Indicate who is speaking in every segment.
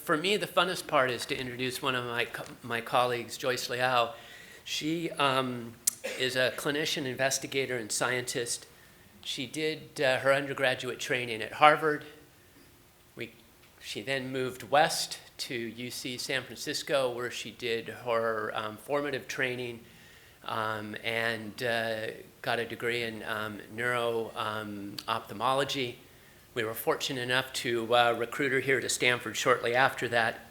Speaker 1: for me, the funnest part is to introduce one of my colleagues, Joyce Liao. She is a clinician, investigator, and scientist. She did her undergraduate training at Harvard. She then moved west to UC San Francisco, where she did her formative training and got a degree in neuro-ophthalmology. We were fortunate enough to recruit her here to Stanford shortly after that.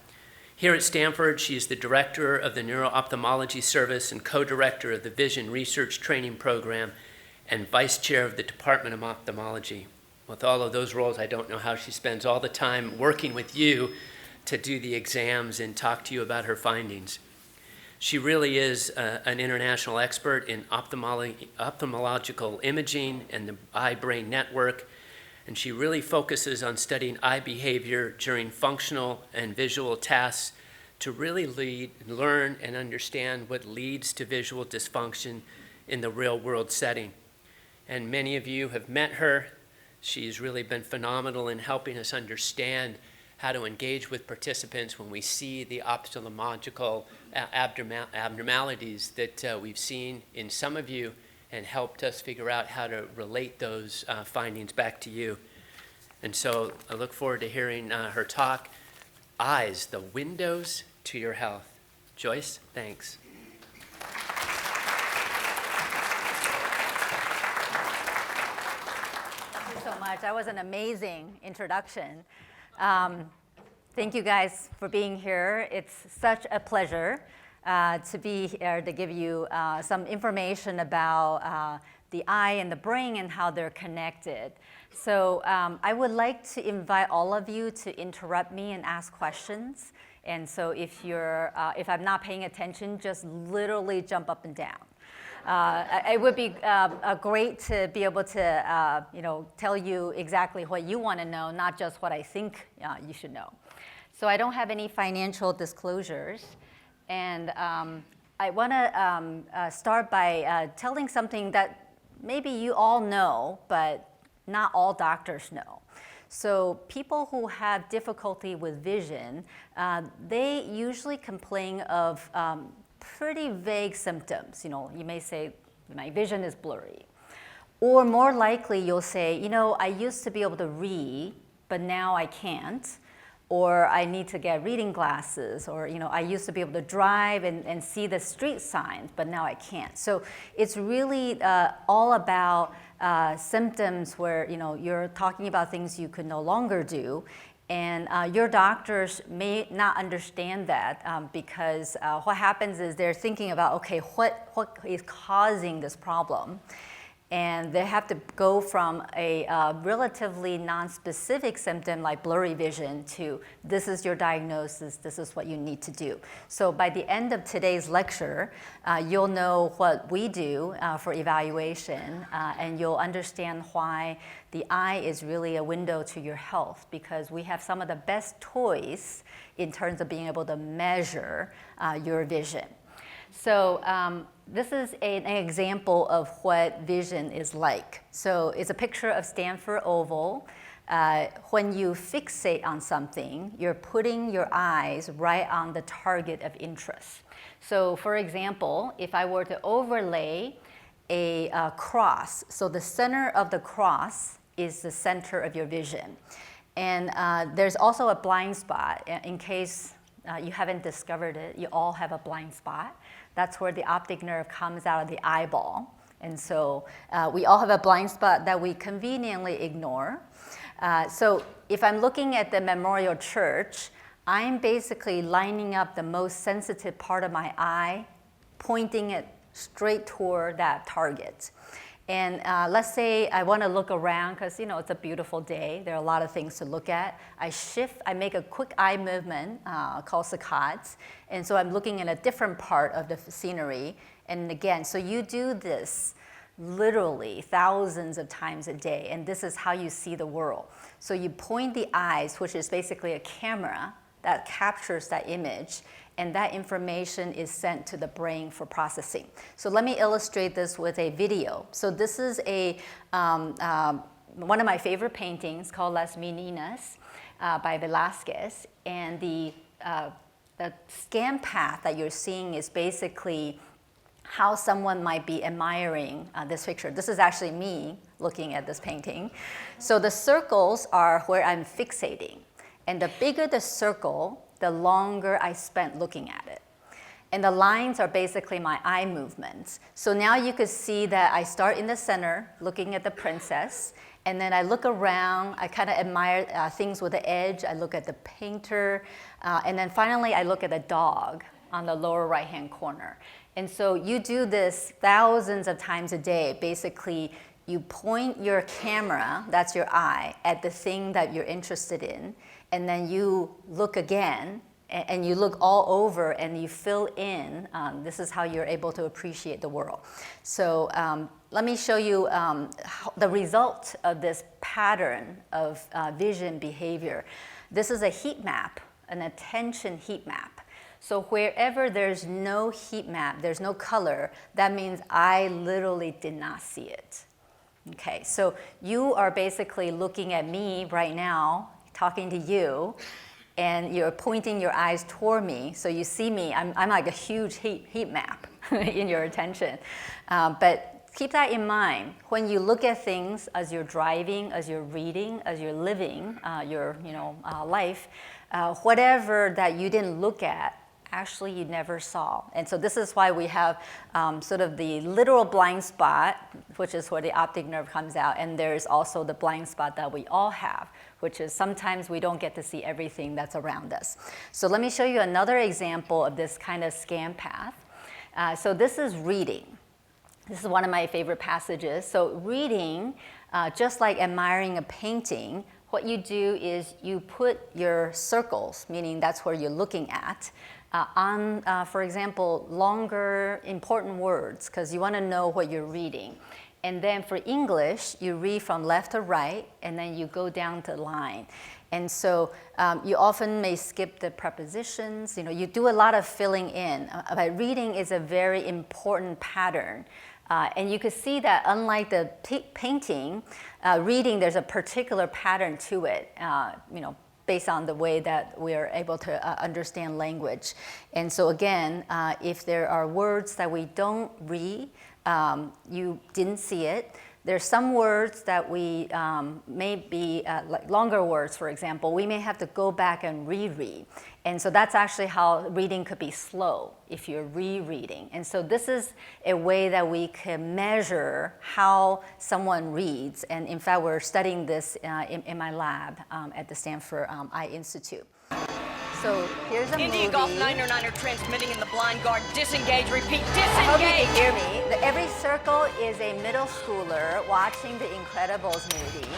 Speaker 1: Here at Stanford, she's the director of the Neuro-Ophthalmology Service and co-director of the Vision Research Training Program and vice chair of the Department of Ophthalmology. With all of those roles, I don't know how she spends all the time working with you to do the exams and talk to you about her findings. She really is an international expert in ophthalmological imaging and the eye-brain network, and she really focuses on studying eye behavior during functional and visual tasks to really learn and understand what leads to visual dysfunction in the real-world setting. And many of you have met her. She's really been phenomenal in helping us understand how to engage with participants when we see the ophthalmological abnormalities that we've seen in some of you, and helped us figure out how to relate those findings back to you. And so I look forward to hearing her talk, Eyes, the Windows to Your Health. Joyce, thanks.
Speaker 2: So much. That was an amazing introduction. Thank you guys for being here. It's such a pleasure to be here to give you some information about the eye and the brain and how they're connected. So I would like to invite all of you to interrupt me and ask questions. And so if I'm not paying attention, just literally jump up and down. It would be great to be able to tell you exactly what you want to know, not just what I think you should know. So I don't have any financial disclosures. And I want to start by telling something that maybe you all know, but not all doctors know. So people who have difficulty with vision, they usually complain of pretty vague symptoms. You may say, my vision is blurry. Or more likely, you'll say, I used to be able to read, but now I can't. Or I need to get reading glasses. Or I used to be able to drive and see the street signs, but now I can't. So it's really all about symptoms where you're talking about things you could no longer do. And your doctors may not understand that because what happens is they're thinking about, okay, what is causing this problem? And they have to go from a relatively non-specific symptom like blurry vision to this is your diagnosis, this is what you need to do. So by the end of today's lecture, you'll know what we do for evaluation, and you'll understand why the eye is really a window to your health, because we have some of the best toys in terms of being able to measure your vision. So this is an example of what vision is like. So it's a picture of Stanford Oval. When you fixate on something, you're putting your eyes right on the target of interest. So for example, if I were to overlay a cross, so the center of the cross is the center of your vision. And there's also a blind spot. In case you haven't discovered it, you all have a blind spot. That's where the optic nerve comes out of the eyeball. And so we all have a blind spot that we conveniently ignore. So if I'm looking at the Memorial Church, I'm basically lining up the most sensitive part of my eye, pointing it straight toward that target. And let's say I want to look around because it's a beautiful day. There are a lot of things to look at. I make a quick eye movement called saccades. And so I'm looking at a different part of the scenery. And again, so you do this literally thousands of times a day. And this is how you see the world. So you point the eyes, which is basically a camera that captures that image. And that information is sent to the brain for processing. So let me illustrate this with a video. So this is one of my favorite paintings called Las Meninas. by Velasquez. And the scan path that you're seeing is basically how someone might be admiring this picture. This is actually me looking at this painting. So the circles are where I'm fixating. And the bigger the circle, the longer I spent looking at it. And the lines are basically my eye movements. So now you could see that I start in the center, looking at the princess, and then I look around, I kind of admire things with the edge, I look at the painter, and then finally I look at the dog on the lower right-hand corner. And so you do this thousands of times a day. Basically, you point your camera, that's your eye, at the thing that you're interested in, and then you look again, and you look all over and you fill in. This is how you're able to appreciate the world. So let me show you the result of this pattern of vision behavior. This is a heat map, an attention heat map. So wherever there's no heat map, there's no color, that means I literally did not see it. Okay, so you are basically looking at me right now, talking to you, and you're pointing your eyes toward me, so you see me. I'm like a huge heat map in your attention. But keep that in mind. When you look at things as you're driving, as you're reading, as you're living your life, whatever that you didn't look at, actually you never saw. And so this is why we have sort of the literal blind spot, which is where the optic nerve comes out, and there's also the blind spot that we all have, which is sometimes we don't get to see everything that's around us. So let me show you another example of this kind of scan path. So this is reading. This is one of my favorite passages. So reading, just like admiring a painting, what you do is you put your circles, meaning that's where you're looking at, on, for example, longer important words, because you want to know what you're reading. And then for English, you read from left to right, and then you go down the line. And so you often may skip the prepositions. You do a lot of filling in. But reading is a very important pattern. And you can see that unlike the painting, reading, there's a particular pattern to it, based on the way that we are able to understand language. And so again, if there are words that we don't read, you didn't see it. There's some words that we may be, like longer words, for example, we may have to go back and reread. And so that's actually how reading could be slow if you're rereading. And so this is a way that we can measure how someone reads. And in fact, we're studying this in my lab at the Stanford Eye Institute. So here's a
Speaker 3: India
Speaker 2: movie.
Speaker 3: Golf 909 transmitting in the blind guard. Disengage, repeat, disengage.
Speaker 2: I hope you can hear me. Every circle is a middle schooler watching the Incredibles movie.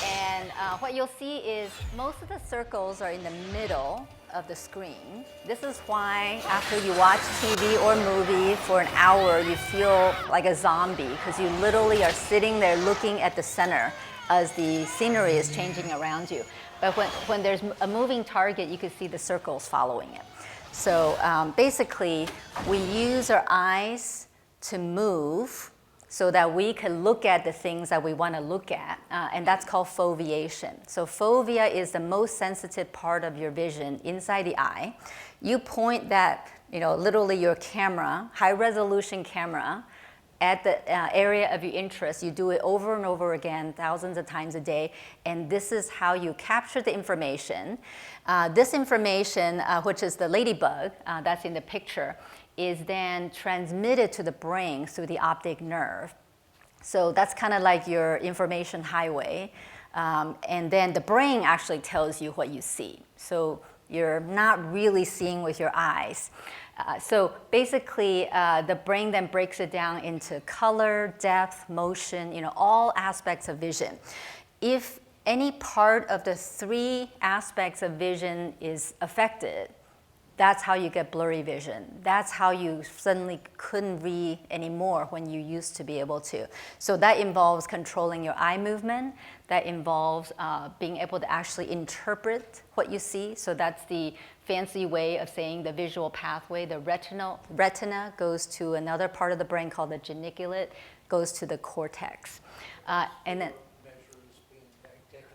Speaker 2: And what you'll see is most of the circles are in the middle of the screen. This is why after you watch TV or movie for an hour, you feel like a zombie, because you literally are sitting there looking at the center as the scenery is changing around you. But when there's a moving target, you can see the circles following it. So basically, we use our eyes to move so that we can look at the things that we want to look at, and that's called foveation. So fovea is the most sensitive part of your vision inside the eye. You point that, literally your camera, high-resolution camera, at the area of your interest. You do it over and over again, thousands of times a day, and this is how you capture the information. This information, which is the ladybug that's in the picture, is then transmitted to the brain through the optic nerve. So that's kind of like your information highway. And then the brain actually tells you what you see. So you're not really seeing with your eyes. So basically, the brain then breaks it down into color, depth, motion, all aspects of vision. If any part of the three aspects of vision is affected, that's how you get blurry vision. That's how you suddenly couldn't read anymore when you used to be able to. So that involves controlling your eye movement. That involves being able to actually interpret what you see. So that's the fancy way of saying the visual pathway. The retina goes to another part of the brain called the geniculate, goes to the cortex. And then
Speaker 4: measures being taken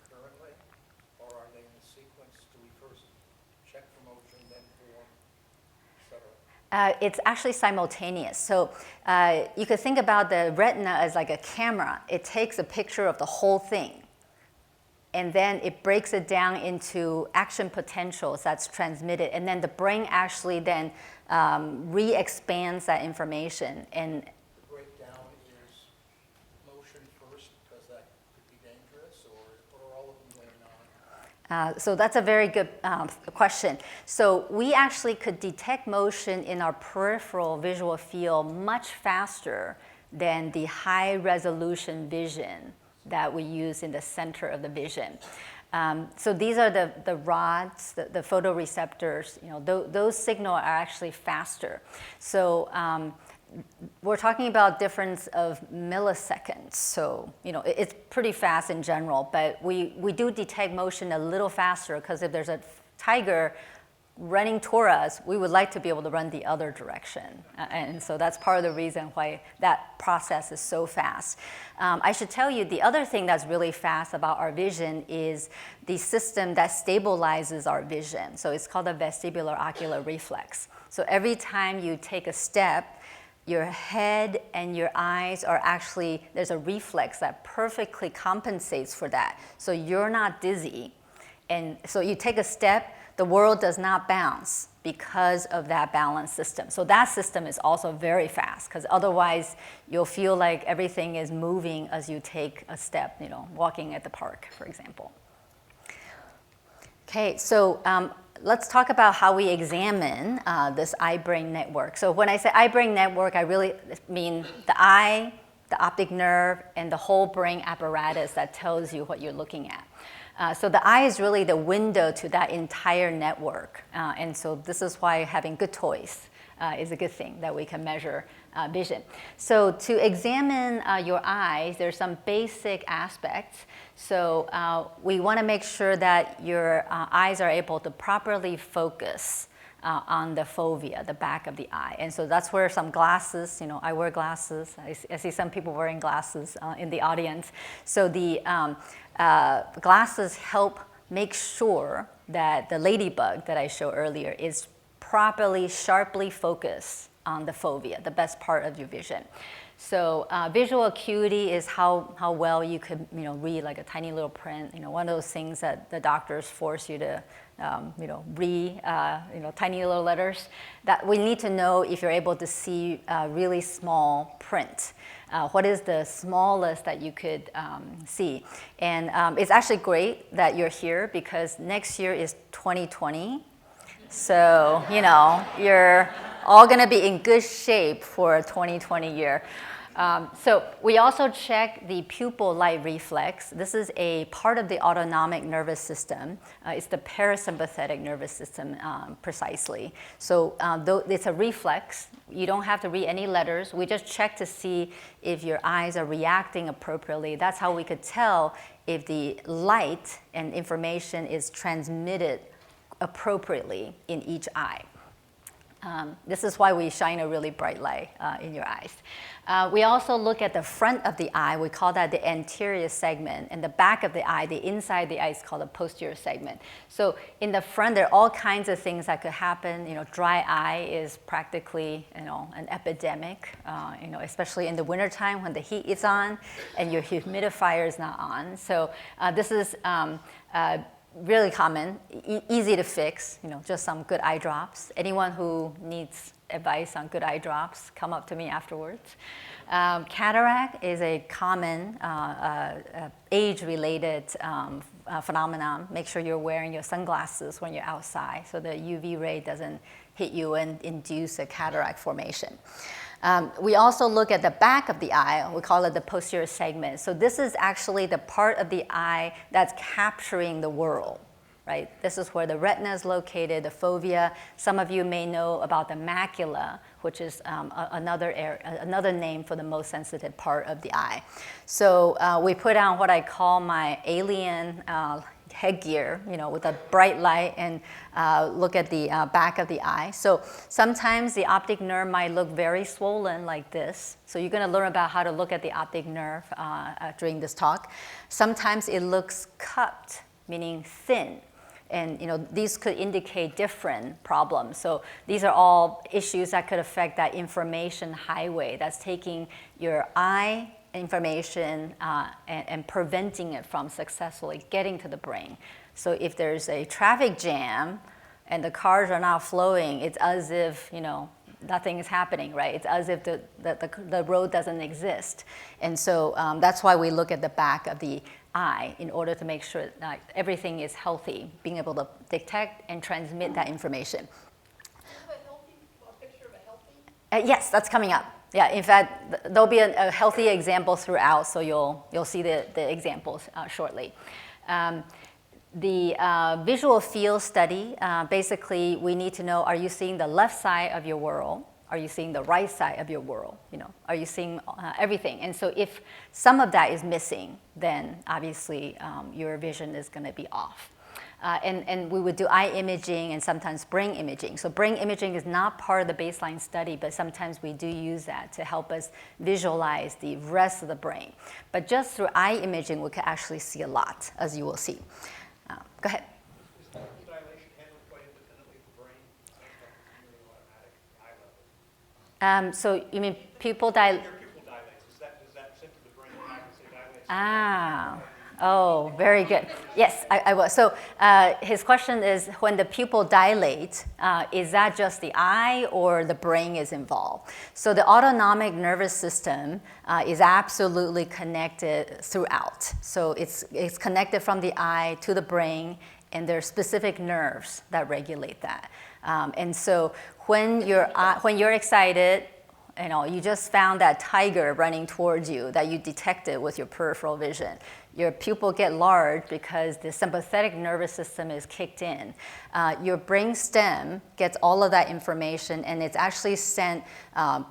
Speaker 4: concurrently, or are
Speaker 2: It's actually simultaneous. So you could think about the retina as like a camera. It takes a picture of the whole thing, and then it breaks it down into action potentials that's transmitted, and then the brain actually then re-expands that information. And
Speaker 4: The breakdown is motion first because that could be dangerous, or are all of them going on?
Speaker 2: So that's a very good question. So we actually could detect motion in our peripheral visual field much faster than the high resolution vision that we use in the center of the vision. So these are the rods, the photoreceptors. Those signal are actually faster. So we're talking about difference of milliseconds. So it's pretty fast in general, but we do detect motion a little faster because if there's a tiger running toward us, we would like to be able to run the other direction. And so that's part of the reason why that process is so fast. I should tell you the other thing that's really fast about our vision is the system that stabilizes our vision. So it's called the vestibular ocular reflex. So every time you take a step, your head and your eyes are actually, there's a reflex that perfectly compensates for that. So you're not dizzy. And so you take a step, the world does not bounce because of that balance system. So that system is also very fast because otherwise you'll feel like everything is moving as you take a step, walking at the park, for example. Okay, so let's talk about how we examine this eye-brain network. So when I say eye-brain network, I really mean the eye, the optic nerve, and the whole brain apparatus that tells you what you're looking at. So the eye is really the window to that entire network. And so this is why having good toys is a good thing, that we can measure vision. So to examine your eyes, there's some basic aspects. So we want to make sure that your eyes are able to properly focus on the fovea, the back of the eye. And so that's where some glasses, I wear glasses. I see some people wearing glasses in the audience. So the glasses help make sure that the ladybug that I showed earlier is properly, sharply focused on the fovea, the best part of your vision. So visual acuity is how well you could read like a tiny little print. One of those things that the doctors force you to read tiny little letters. That we need to know if you're able to see really small print. What is the smallest that you could see? And it's actually great that you're here because next year is 2020. So, you're all going to be in good shape for a 2020 year. So we also check the pupil light reflex. This is a part of the autonomic nervous system. It's the parasympathetic nervous system precisely. So though it's a reflex, you don't have to read any letters. We just check to see if your eyes are reacting appropriately. That's how we could tell if the light and information is transmitted appropriately in each eye. This is why we shine a really bright light in your eyes. We also look at the front of the eye. We call that the anterior segment. And the back of the eye, the inside of the eye, is called the posterior segment. So in the front, there are all kinds of things that could happen. Dry eye is practically an epidemic, especially in the wintertime when the heat is on and your humidifier is not on. So this is really common, easy to fix, just some good eye drops. Anyone who needs advice on good eye drops, come up to me afterwards. Cataract is a common age-related phenomenon. Make sure you're wearing your sunglasses when you're outside so the UV ray doesn't hit you and induce a cataract formation. We also look at the back of the eye. We call it the posterior segment. So this is actually the part of the eye that's capturing the world, right? This is where the retina is located, the fovea. Some of you may know about the macula, which is another name for the most sensitive part of the eye. So we put on what I call my alien headgear, with a bright light and look at the back of the eye. So sometimes the optic nerve might look very swollen like this. So you're going to learn about how to look at the optic nerve during this talk. Sometimes it looks cupped, meaning thin. And these could indicate different problems. So these are all issues that could affect that information highway that's taking your eye information and preventing it from successfully getting to the brain. So if there's a traffic jam and the cars are not flowing, it's as if nothing is happening, right? It's as if the road doesn't exist. And so that's why we look at the back of the eye in order to make sure that everything is healthy, being able to detect and transmit that information.
Speaker 4: A picture of a healthy?
Speaker 2: Yes, that's coming up. Yeah, in fact, there'll be a healthy example throughout, so you'll see the examples shortly. The visual field study, basically we need to know, are you seeing the left side of your world? Are you seeing the right side of your world? Are you seeing everything? And so if some of that is missing, then obviously your vision is going to be off. And we would do eye imaging and sometimes brain imaging. So brain imaging is not part of the baseline study, but sometimes we do use that to help us visualize the rest of the brain. But just through eye imaging, we can actually see a lot, as you will see. Go ahead.
Speaker 4: Is the dilation handled quite independently of the brain? Automatic eye level.
Speaker 2: So you mean pupil
Speaker 4: Your pupil dilates. Does that send to the brain and I can say dilates?
Speaker 2: Oh, very good. Yes, I will. So his question is, when the pupil dilates, is that just the eye or the brain is involved? So the autonomic nervous system is absolutely connected throughout. So it's connected from the eye to the brain, and there are specific nerves that regulate that. And so when you're excited, you just found that tiger running towards you that you detected with your peripheral vision. Your pupil get large because the sympathetic nervous system is kicked in. Your brain stem gets all of that information, and it's actually sent,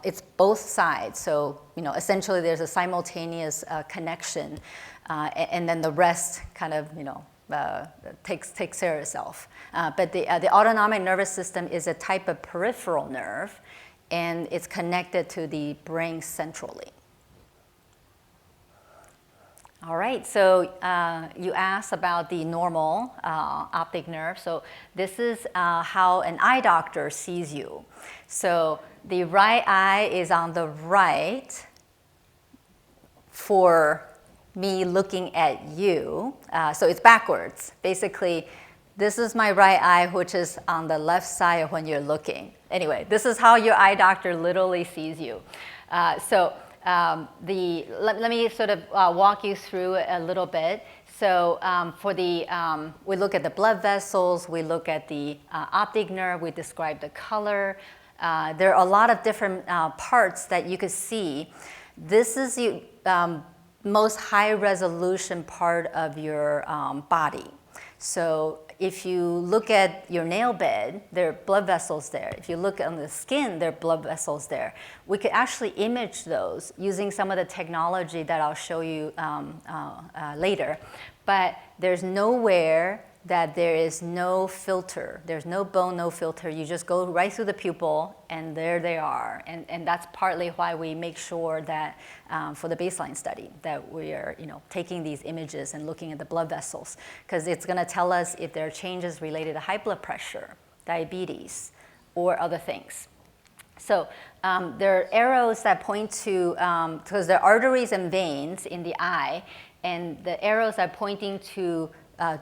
Speaker 2: it's both sides. So, essentially there's a simultaneous connection, and then the rest kind of, takes care of itself. But the autonomic nervous system is a type of peripheral nerve, and it's connected to the brain centrally. All right, so you asked about the normal optic nerve. So this is how an eye doctor sees you. So the right eye is on the right for me looking at you. So it's backwards. Basically, this is my right eye, which is on the left side when you're looking. Anyway, this is how your eye doctor literally sees you. Let me sort of walk you through it a little bit. So we look at the blood vessels, we look at the optic nerve, we describe the color. There are a lot of different parts that you could see. This is the most high resolution part of your body. So if you look at your nail bed, there are blood vessels there. If you look on the skin, there are blood vessels there. We could actually image those using some of the technology that I'll show you later. But there's nowhere that there is no filter. There's no bone, no filter. You just go right through the pupil, and there they are. And that's partly why we make sure that for the baseline study that we are taking these images and looking at the blood vessels, because it's going to tell us if there are changes related to high blood pressure, diabetes, or other things. So there are arrows that point to, because there are arteries and veins in the eye, and the arrows are pointing to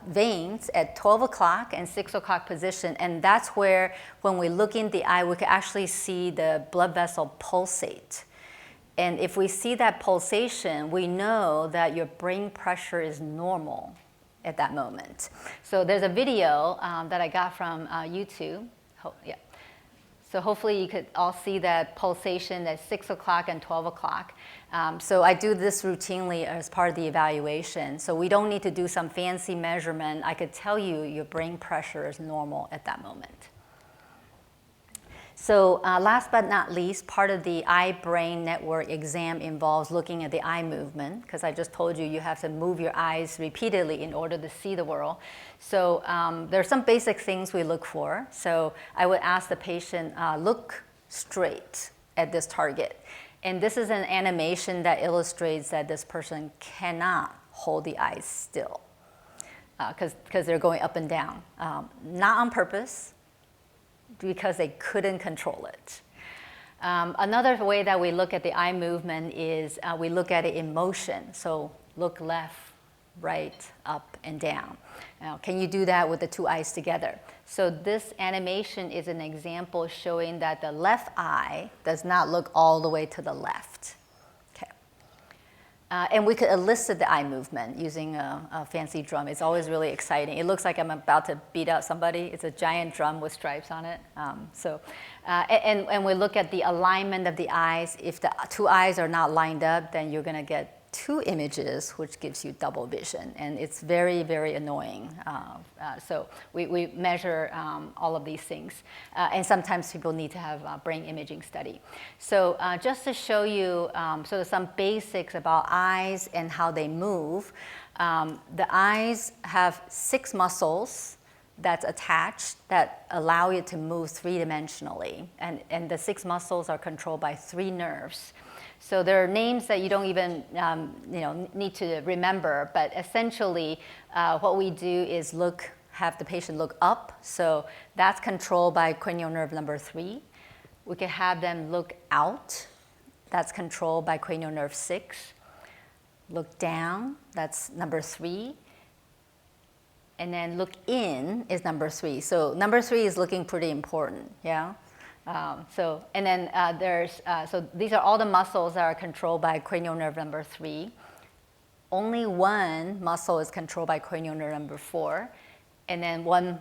Speaker 2: veins at 12 o'clock and 6 o'clock position, and that's where, when we look in the eye, we can actually see the blood vessel pulsate. And if we see that pulsation, we know that your brain pressure is normal at that moment. So there's a video that I got from YouTube. Yeah. So hopefully you could all see that pulsation at 6 o'clock and 12 o'clock. So I do this routinely as part of the evaluation. So we don't need to do some fancy measurement. I could tell you your brain pressure is normal at that moment. So last but not least, part of the eye-brain network exam involves looking at the eye movement, because I just told you have to move your eyes repeatedly in order to see the world. So there are some basic things we look for. So I would ask the patient, look straight at this target. And this is an animation that illustrates that this person cannot hold the eyes still. because they're going up and down. Not on purpose, because they couldn't control it. Another way that we look at the eye movement is we look at it in motion. So look left, right, up, and down. Now, can you do that with the two eyes together? So this animation is an example showing that the left eye does not look all the way to the left. Okay. And we could elicit the eye movement using a fancy drum. It's always really exciting. It looks like I'm about to beat out somebody. It's a giant drum with stripes on it. And we look at the alignment of the eyes. If the two eyes are not lined up, then you're going to get two images, which gives you double vision. And it's very, very annoying. So we measure all of these things. And sometimes people need to have a brain imaging study. So just to show you sort of some basics about eyes and how they move, the eyes have 6 muscles that's attached that allow it to move 3-dimensionally. And the 6 muscles are controlled by 3 nerves. So there are names that you don't even need to remember, but essentially what we do is have the patient look up. So that's controlled by cranial nerve number 3. We can have them look out. That's controlled by cranial nerve 6. Look down, that's number 3. And then look in is number 3. So number 3 is looking pretty important, yeah? So these are all the muscles that are controlled by cranial nerve number 3. Only one muscle is controlled by cranial nerve number 4, and then one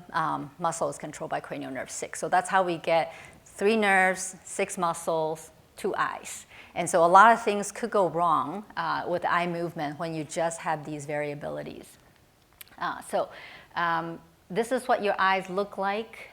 Speaker 2: muscle is controlled by cranial nerve 6. So that's how we get 3 nerves, 6 muscles, 2 eyes. And so a lot of things could go wrong with eye movement when you just have these variabilities. This is what your eyes look like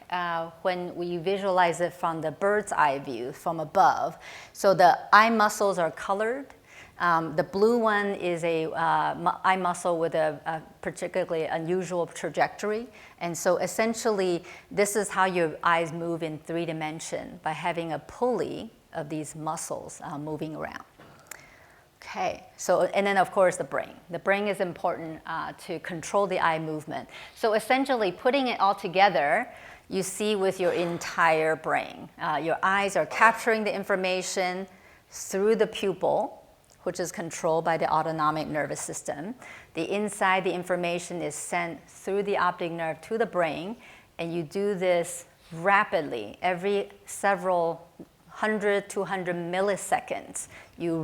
Speaker 2: when we visualize it from the bird's eye view from above. So the eye muscles are colored. The blue one is a eye muscle with a particularly unusual trajectory. And so essentially, this is how your eyes move in 3 dimensions by having a pulley of these muscles moving around. Okay, so, and then of course the brain. The brain is important to control the eye movement. So essentially putting it all together, you see with your entire brain. Your eyes are capturing the information through the pupil, which is controlled by the autonomic nervous system. The inside, the information is sent through the optic nerve to the brain, and you do this rapidly. Every several 100, 200 milliseconds, you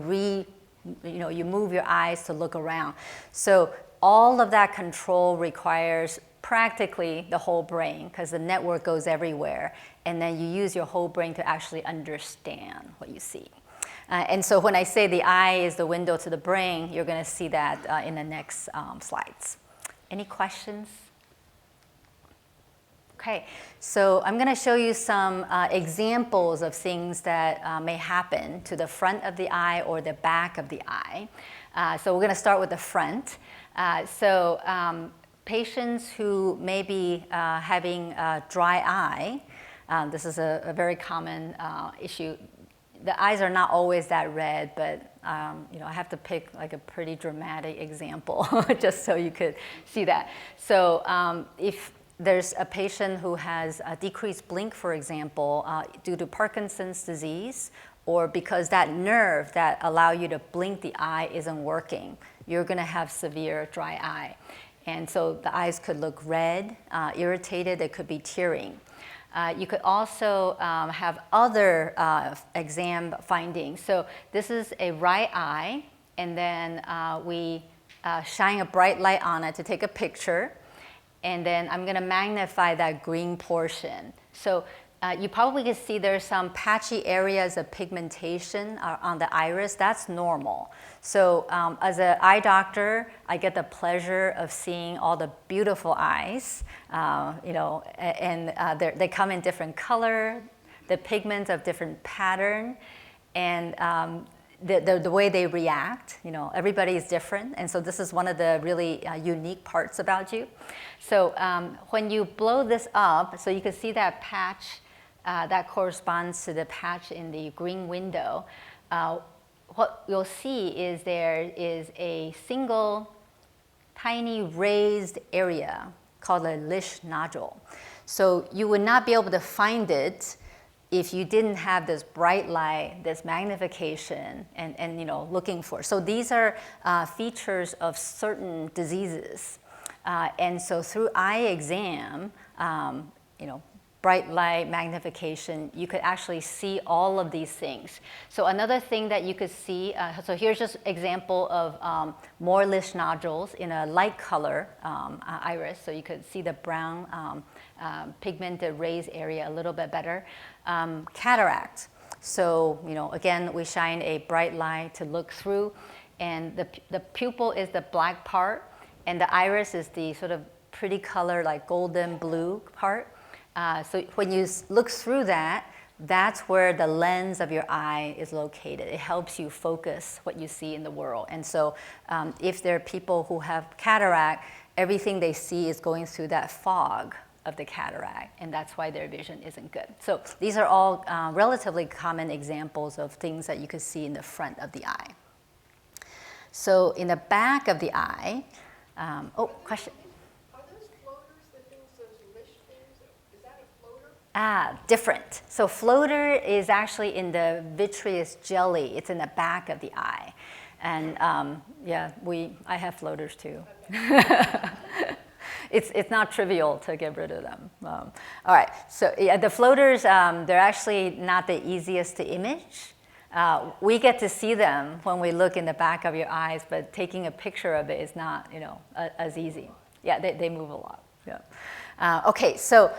Speaker 2: move your eyes to look around. So all of that control requires practically the whole brain, because the network goes everywhere. And then you use your whole brain to actually understand what you see. And so when I say the eye is the window to the brain, you're going to see that in the next slides. Any questions? Okay, so I'm going to show you some examples of things that may happen to the front of the eye or the back of the eye. So we're going to start with the front. Patients who may be having dry eye, this is a very common issue. The eyes are not always that red, but I have to pick like a pretty dramatic example just so you could see that. So if there's a patient who has a decreased blink, for example, due to Parkinson's disease, or because that nerve that allows you to blink the eye isn't working, you're going to have severe dry eye. And so the eyes could look red, irritated, it could be tearing. You could also have other exam findings. So this is a right eye, and then we shine a bright light on it to take a picture. And then I'm going to magnify that green portion. So you probably can see there's some patchy areas of pigmentation on the iris. That's normal. So as an eye doctor, I get the pleasure of seeing all the beautiful eyes, they come in different color, the pigments of different pattern, and the way they react. Everybody is different, and so this is one of the really unique parts about you. So when you blow this up, so you can see that patch that corresponds to the patch in the green window. What you'll see is there is a single tiny raised area called a Lisch nodule. So you would not be able to find it if you didn't have this bright light, this magnification, and looking for. So these are features of certain diseases. And so through eye exam, bright light, magnification, you could actually see all of these things. So another thing that you could see, so here's just example of more Lisch nodules in a light color iris, so you could see the brown pigmented raised area a little bit better. Cataract, so again, we shine a bright light to look through, and the pupil is the black part, and the iris is the sort of pretty color like golden blue part. So when you look through that, that's where the lens of your eye is located. It helps you focus what you see in the world. And so if there are people who have cataract, everything they see is going through that fog of the cataract, and that's why their vision isn't good. So these are all relatively common examples of things that you could see in the front of the eye. So in the back of the eye, question? Different. So floater is actually in the vitreous jelly. It's in the back of the eye. And I have floaters too. It's not trivial to get rid of them. All right, so the floaters, they're actually not the easiest to image. We get to see them when we look in the back of your eyes, but taking a picture of it is not as easy. Yeah, they move a lot. Yeah. Okay, so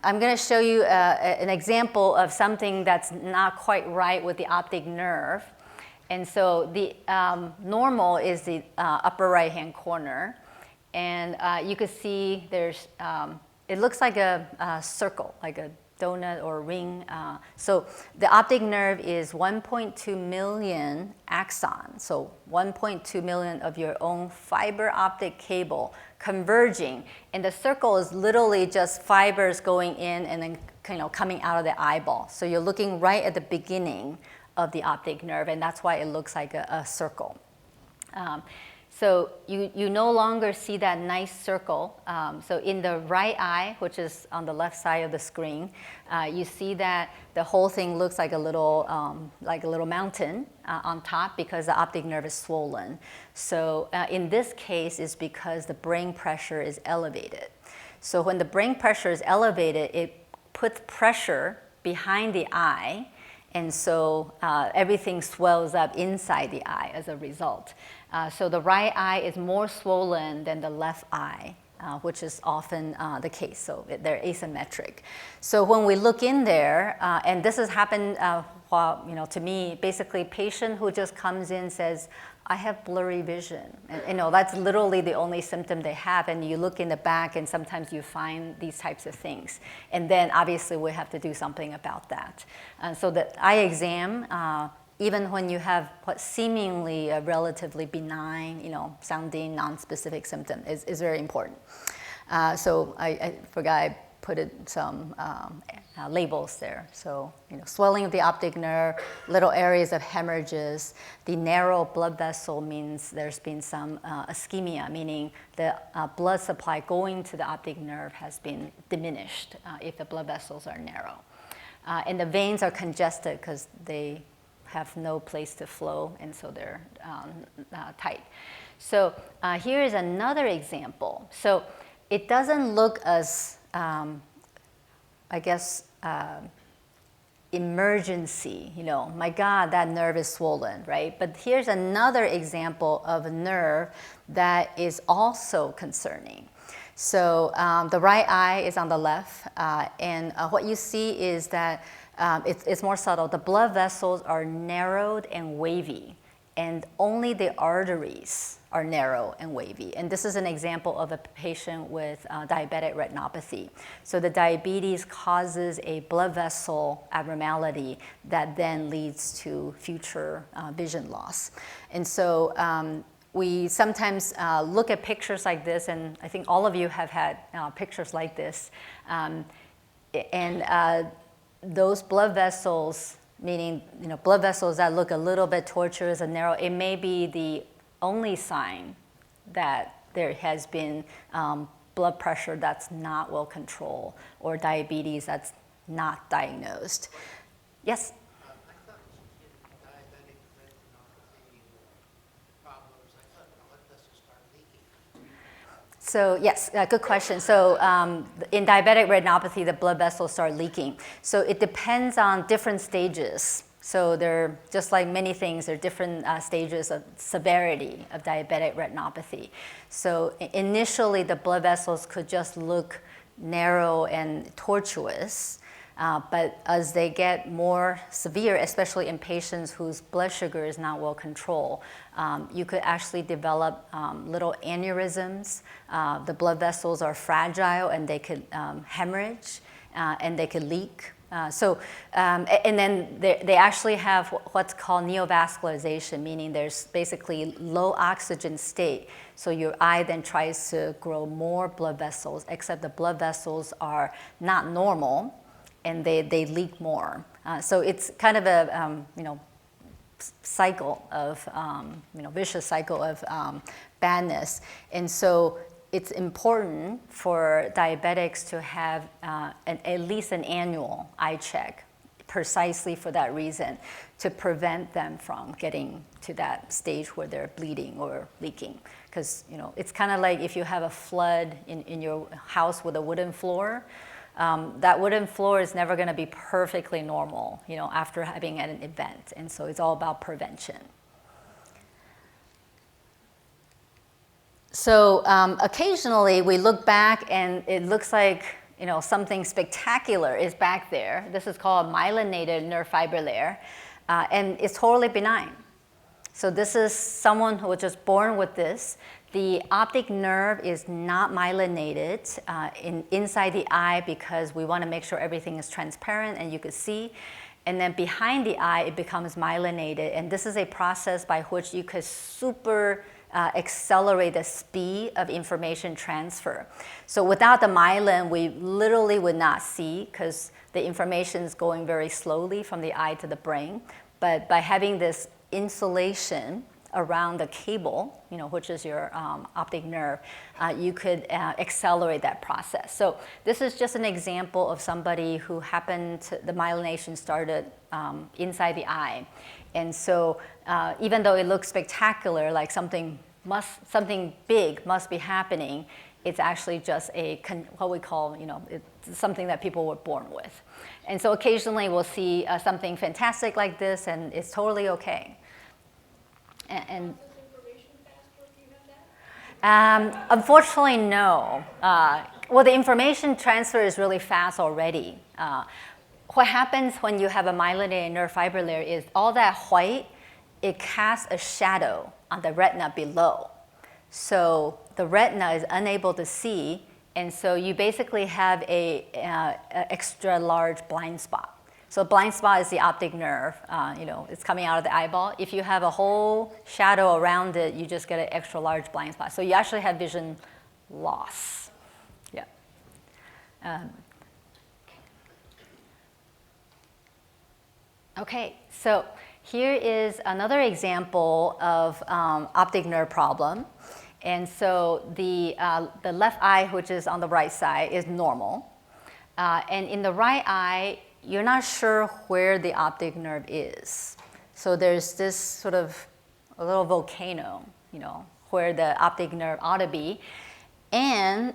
Speaker 2: I'm going to show you an example of something that's not quite right with the optic nerve. And so the normal is the upper right-hand corner. And you can see there's, it looks like a circle, like a donut or ring. So the optic nerve is 1.2 million axons, so 1.2 million of your own fiber optic cable converging, and the circle is literally just fibers going in and then coming out of the eyeball. So you're looking right at the beginning of the optic nerve, and that's why it looks like a circle. So you no longer see that nice circle. So in the right eye, which is on the left side of the screen, you see that the whole thing looks like a little mountain on top because the optic nerve is swollen. So in this case, it's because the brain pressure is elevated. So when the brain pressure is elevated, it puts pressure behind the eye, and so everything swells up inside the eye as a result. So the right eye is more swollen than the left eye, which is often the case. So they're asymmetric. So when we look in there, and this has happened to me, basically patient who just comes in says, I have blurry vision. And that's literally the only symptom they have. And you look in the back and sometimes you find these types of things. And then obviously we have to do something about that. So the eye exam, even when you have what seemingly a relatively benign, sounding non-specific symptom is very important. So I forgot I put some labels there. So, swelling of the optic nerve, little areas of hemorrhages. The narrow blood vessel means there's been some ischemia, meaning the blood supply going to the optic nerve has been diminished if the blood vessels are narrow. And the veins are congested because they have no place to flow, and so they're tight. So here is another example. So it doesn't look as, emergency, my God, that nerve is swollen, right? But here's another example of a nerve that is also concerning. So the right eye is on the left, and what you see is that it's more subtle. The blood vessels are narrowed and wavy, and only the arteries are narrow and wavy. And this is an example of a patient with diabetic retinopathy. So the diabetes causes a blood vessel abnormality that then leads to future vision loss. And so we sometimes look at pictures like this, and I think all of you have had pictures like this. Those blood vessels, meaning blood vessels that look a little bit tortuous and narrow, it may be the only sign that there has been blood pressure that's not well controlled or diabetes that's not diagnosed. Yes?
Speaker 5: I thought in diabetic retinopathy problems, I thought blood vessels start leaking.
Speaker 2: So yes, good question. So in diabetic retinopathy, the blood vessels start leaking. So it depends on different stages. So they're just like many things, there are different stages of severity of diabetic retinopathy. So initially, the blood vessels could just look narrow and tortuous. But as they get more severe, especially in patients whose blood sugar is not well controlled, you could actually develop little aneurysms. The blood vessels are fragile and they could hemorrhage and they could leak. And then they actually have what's called neovascularization, meaning there's basically low oxygen state. So your eye then tries to grow more blood vessels, except the blood vessels are not normal and they leak more. So it's kind of a cycle of, vicious cycle of badness. And so it's important for diabetics to have at least an annual eye check, precisely for that reason, to prevent them from getting to that stage where they're bleeding or leaking. Because it's kind of like if you have a flood in your house with a wooden floor, that wooden floor is never going to be perfectly normal, after having an event. And so it's all about prevention. So occasionally we look back and it looks like something spectacular is back there. This is called a myelinated nerve fiber layer, and it's totally benign. So this is someone who was just born with this. The optic nerve is not myelinated inside the eye because we want to make sure everything is transparent and you could see. And then behind the eye, it becomes myelinated. And this is a process by which you could accelerate the speed of information transfer. So without the myelin, we literally would not see because the information is going very slowly from the eye to the brain. But by having this insulation around the cable, which is your optic nerve, you could accelerate that process. So this is just an example of somebody who the myelination started inside the eye. And so even though it looks spectacular, like something big must be happening, it's actually just what we call, it's something that people were born with. And so occasionally we'll see something fantastic like this, and it's totally okay. And unfortunately, no. Well, the information transfer is really fast already. What happens when you have a myelinated nerve fiber layer is all that white, it casts a shadow on the retina below. So the retina is unable to see, and so you basically have a extra large blind spot. So blind spot is the optic nerve, it's coming out of the eyeball. If you have a whole shadow around it, you just get an extra large blind spot. So you actually have vision loss. Yeah. Okay, so here is another example of optic nerve problem. And so the left eye, which is on the right side, is normal. And in the right eye, you're not sure where the optic nerve is. So there's this sort of a little volcano, where the optic nerve ought to be. And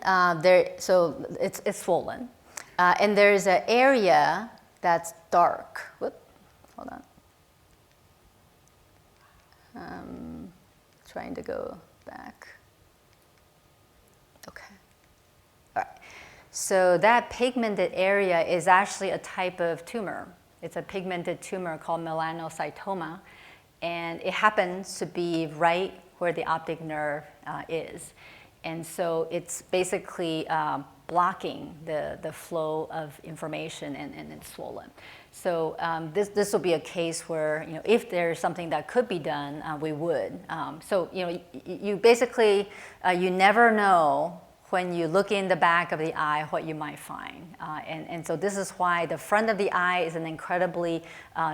Speaker 2: so it's swollen. And there's an area that's dark. Whoop, hold on. Trying to go back. Okay. All right. So that pigmented area is actually a type of tumor. It's a pigmented tumor called melanocytoma, and it happens to be right where the optic nerve is. And so it's basically blocking the flow of information, and it's swollen. So this will be a case where, if there's something that could be done, we would. So you basically, you never know when you look in the back of the eye what you might find. And so this is why the front of the eye is an incredibly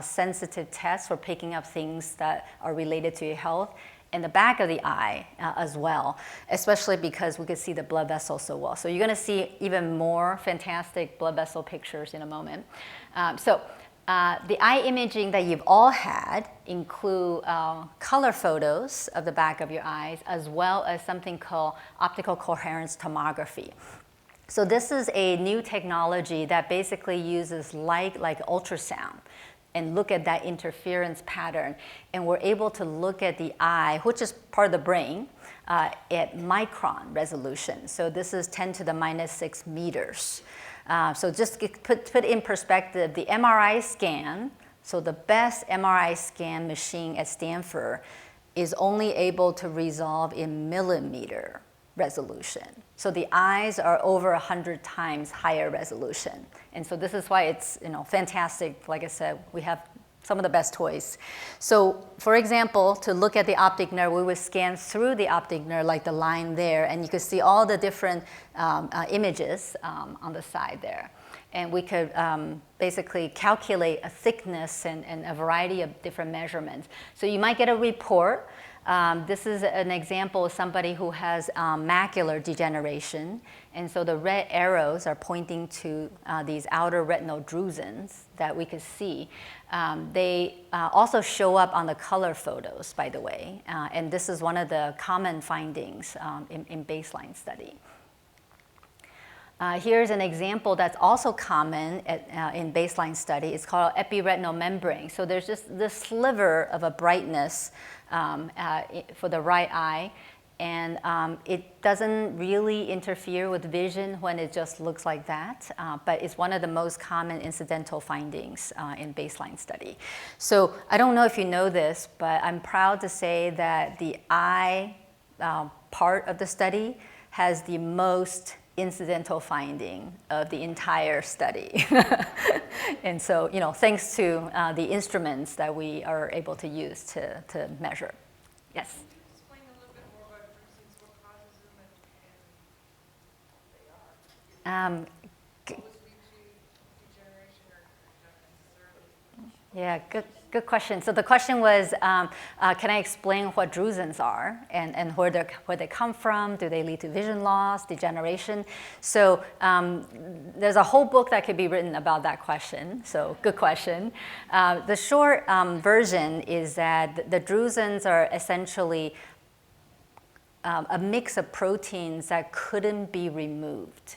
Speaker 2: sensitive test for picking up things that are related to your health. and the back of the eye as well, especially because we could see the blood vessels so well. So you're going to see even more fantastic blood vessel pictures in a moment. The eye imaging that you've all had include color photos of the back of your eyes, as well as something called optical coherence tomography. So this is a new technology that basically uses light like ultrasound and look at that interference pattern. And we're able to look at the eye, which is part of the brain, at micron resolution. So this is 10 to the minus 6 meters. So just put in perspective, the MRI scan, so the best MRI scan machine at Stanford is only able to resolve in millimeter resolution. So the eyes are over 100 times higher resolution. And so this is why it's fantastic. Like I said, we have some of the best toys. So for example, to look at the optic nerve, we would scan through the optic nerve like the line there, and you could see all the different images on the side there. And we could basically calculate a thickness and a variety of different measurements. So you might get a report. This is an example of somebody who has macular degeneration. And so the red arrows are pointing to these outer retinal drusens that we could see. They also show up on the color photos, by the way. And this is one of the common findings in baseline study. Here's an example that's also common in baseline study. It's called epiretinal membrane. So there's just this sliver of a brightness for the right eye, and it doesn't really interfere with vision when it just looks like that, but it's one of the most common incidental findings in baseline study. So I don't know if you know this, but I'm proud to say that the eye part of the study has the most incidental finding of the entire study. And so, thanks to the instruments that we are able to use to measure. Yes?
Speaker 6: Can you explain a little bit more about drusens, what causes them, and what would lead to degeneration or not necessarily?
Speaker 2: Yeah, good question. So the question was, can I explain what drusens are and where they come from? Do they lead to vision loss, degeneration? So there's a whole book that could be written about that question. So good question. The short version is that the drusens are essentially a mix of proteins that couldn't be removed.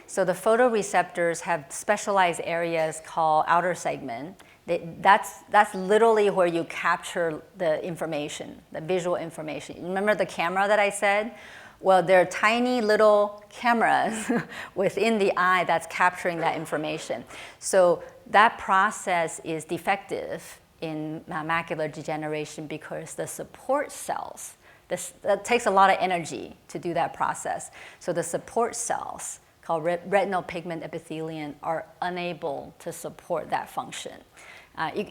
Speaker 2: So the photoreceptors have specialized areas called outer segment. That's literally where you capture the information, the visual information. Remember the camera that I said? Well, there are tiny little cameras within the eye that's capturing that information. So that process is defective in macular degeneration because the support cells, that takes a lot of energy to do that process. So the support cells, called retinal pigment epithelium, are unable to support that function.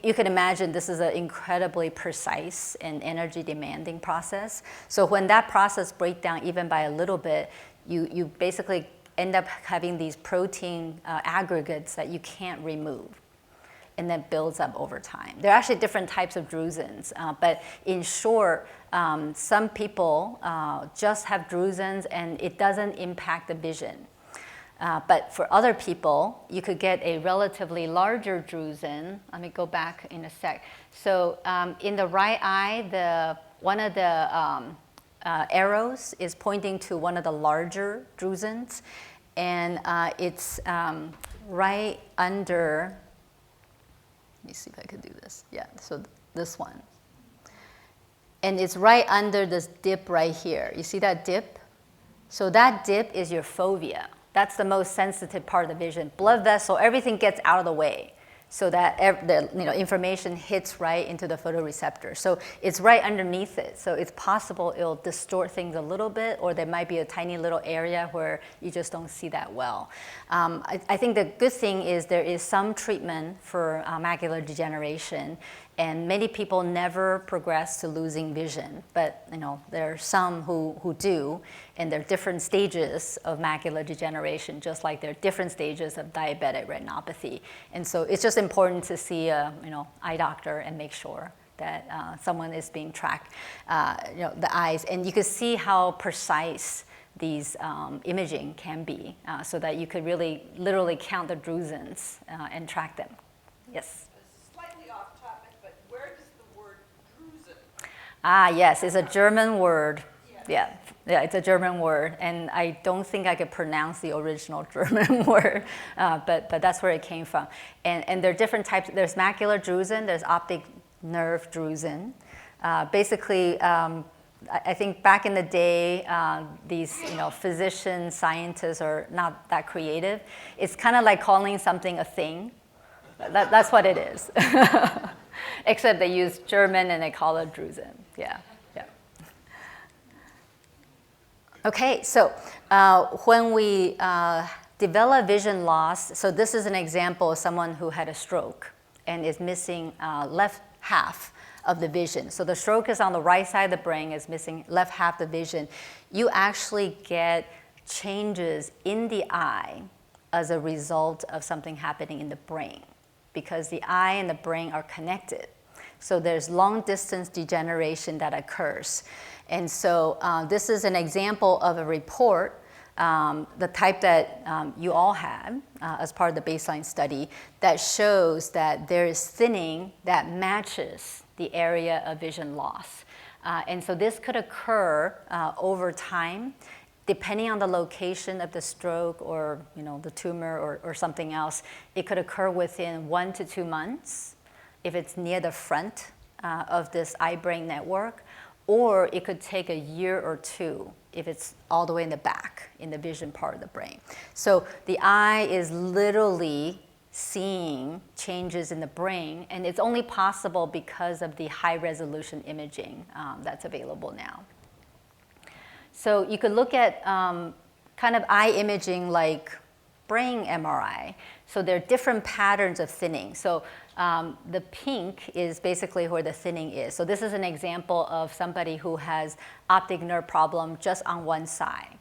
Speaker 2: You can imagine this is an incredibly precise and energy demanding process. So when that process breaks down even by a little bit, you basically end up having these protein aggregates that you can't remove, and that builds up over time. There are actually different types of drusens, but in short, some people just have drusens and it doesn't impact the vision. But for other people, you could get a relatively larger drusen. Let me go back in a sec. So in the right eye, one of the arrows is pointing to one of the larger drusens, and it's right under, let me see if I could do this. Yeah, so this one. And it's right under this dip right here. You see that dip? So that dip is your fovea. That's the most sensitive part of the vision. Blood vessel, everything gets out of the way so that the information hits right into the photoreceptor. So it's right underneath it. So it's possible it'll distort things a little bit, or there might be a tiny little area where you just don't see that well. I think the good thing is there is some treatment for macular degeneration, and many people never progress to losing vision, but there are some who do, and there are different stages of macular degeneration, just like there are different stages of diabetic retinopathy. And so it's just important to see a eye doctor and make sure that someone is being tracked, the eyes. And you could see how precise these imaging can be, so that you could really literally count the drusens and track them. Yes?
Speaker 3: Slightly off topic, but where does the word drusen?
Speaker 2: Ah, yes, it's a German word. Yeah, it's a German word, and I don't think I could pronounce the original German word, but that's where it came from. And there are different types. There's macular drusen, there's optic nerve drusen. Basically, I think back in the day, these physicians, scientists are not that creative. It's kind of like calling something a thing. That's what it is. Except they use German and they call it drusen. Yeah. Okay, so when we develop vision loss, so this is an example of someone who had a stroke and is missing left half of the vision. So the stroke is on the right side of the brain, is missing left half the vision. You actually get changes in the eye as a result of something happening in the brain, because the eye and the brain are connected. So there's long distance degeneration that occurs. And so this is an example of a report, the type that you all had as part of the baseline study, that shows that there is thinning that matches the area of vision loss. And so this could occur over time, depending on the location of the stroke or the tumor or something else. It could occur within 1 to 2 months if it's near the front of this eye-brain network, or it could take a year or 2 if it's all the way in the back, in the vision part of the brain. So the eye is literally seeing changes in the brain, and it's only possible because of the high-resolution imaging that's available now. So you could look at kind of eye imaging like brain MRI. So there are different patterns of thinning. So the pink is basically where the thinning is. So this is an example of somebody who has optic nerve problem just on one side.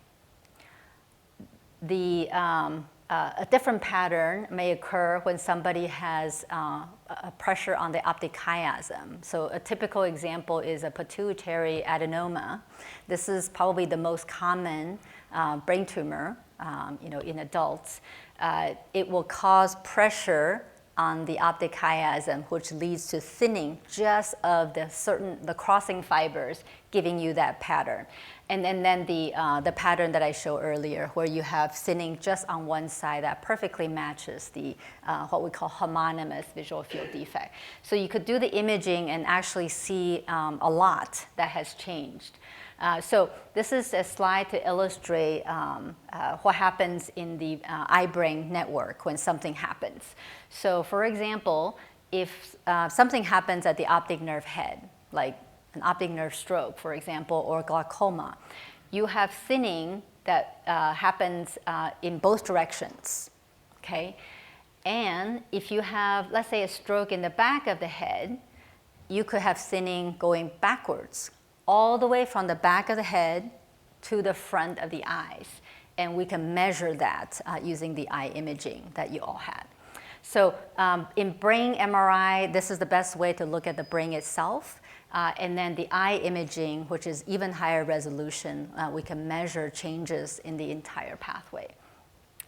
Speaker 2: A different pattern may occur when somebody has a pressure on the optic chiasm. So a typical example is a pituitary adenoma. This is probably the most common brain tumor in adults. It will cause pressure on the optic chiasm, which leads to thinning just of the crossing fibers, giving you that pattern. And then the pattern that I showed earlier, where you have thinning just on one side that perfectly matches the what we call homonymous visual field defect. So you could do the imaging and actually see a lot that has changed. So this is a slide to illustrate what happens in the eye-brain network when something happens. So for example, if something happens at the optic nerve head, like an optic nerve stroke, for example, or glaucoma, you have thinning that happens in both directions, okay? And if you have, let's say, a stroke in the back of the head, you could have thinning going backwards, all the way from the back of the head to the front of the eyes. And we can measure that using the eye imaging that you all had. So in brain MRI, this is the best way to look at the brain itself. And then the eye imaging, which is even higher resolution, we can measure changes in the entire pathway.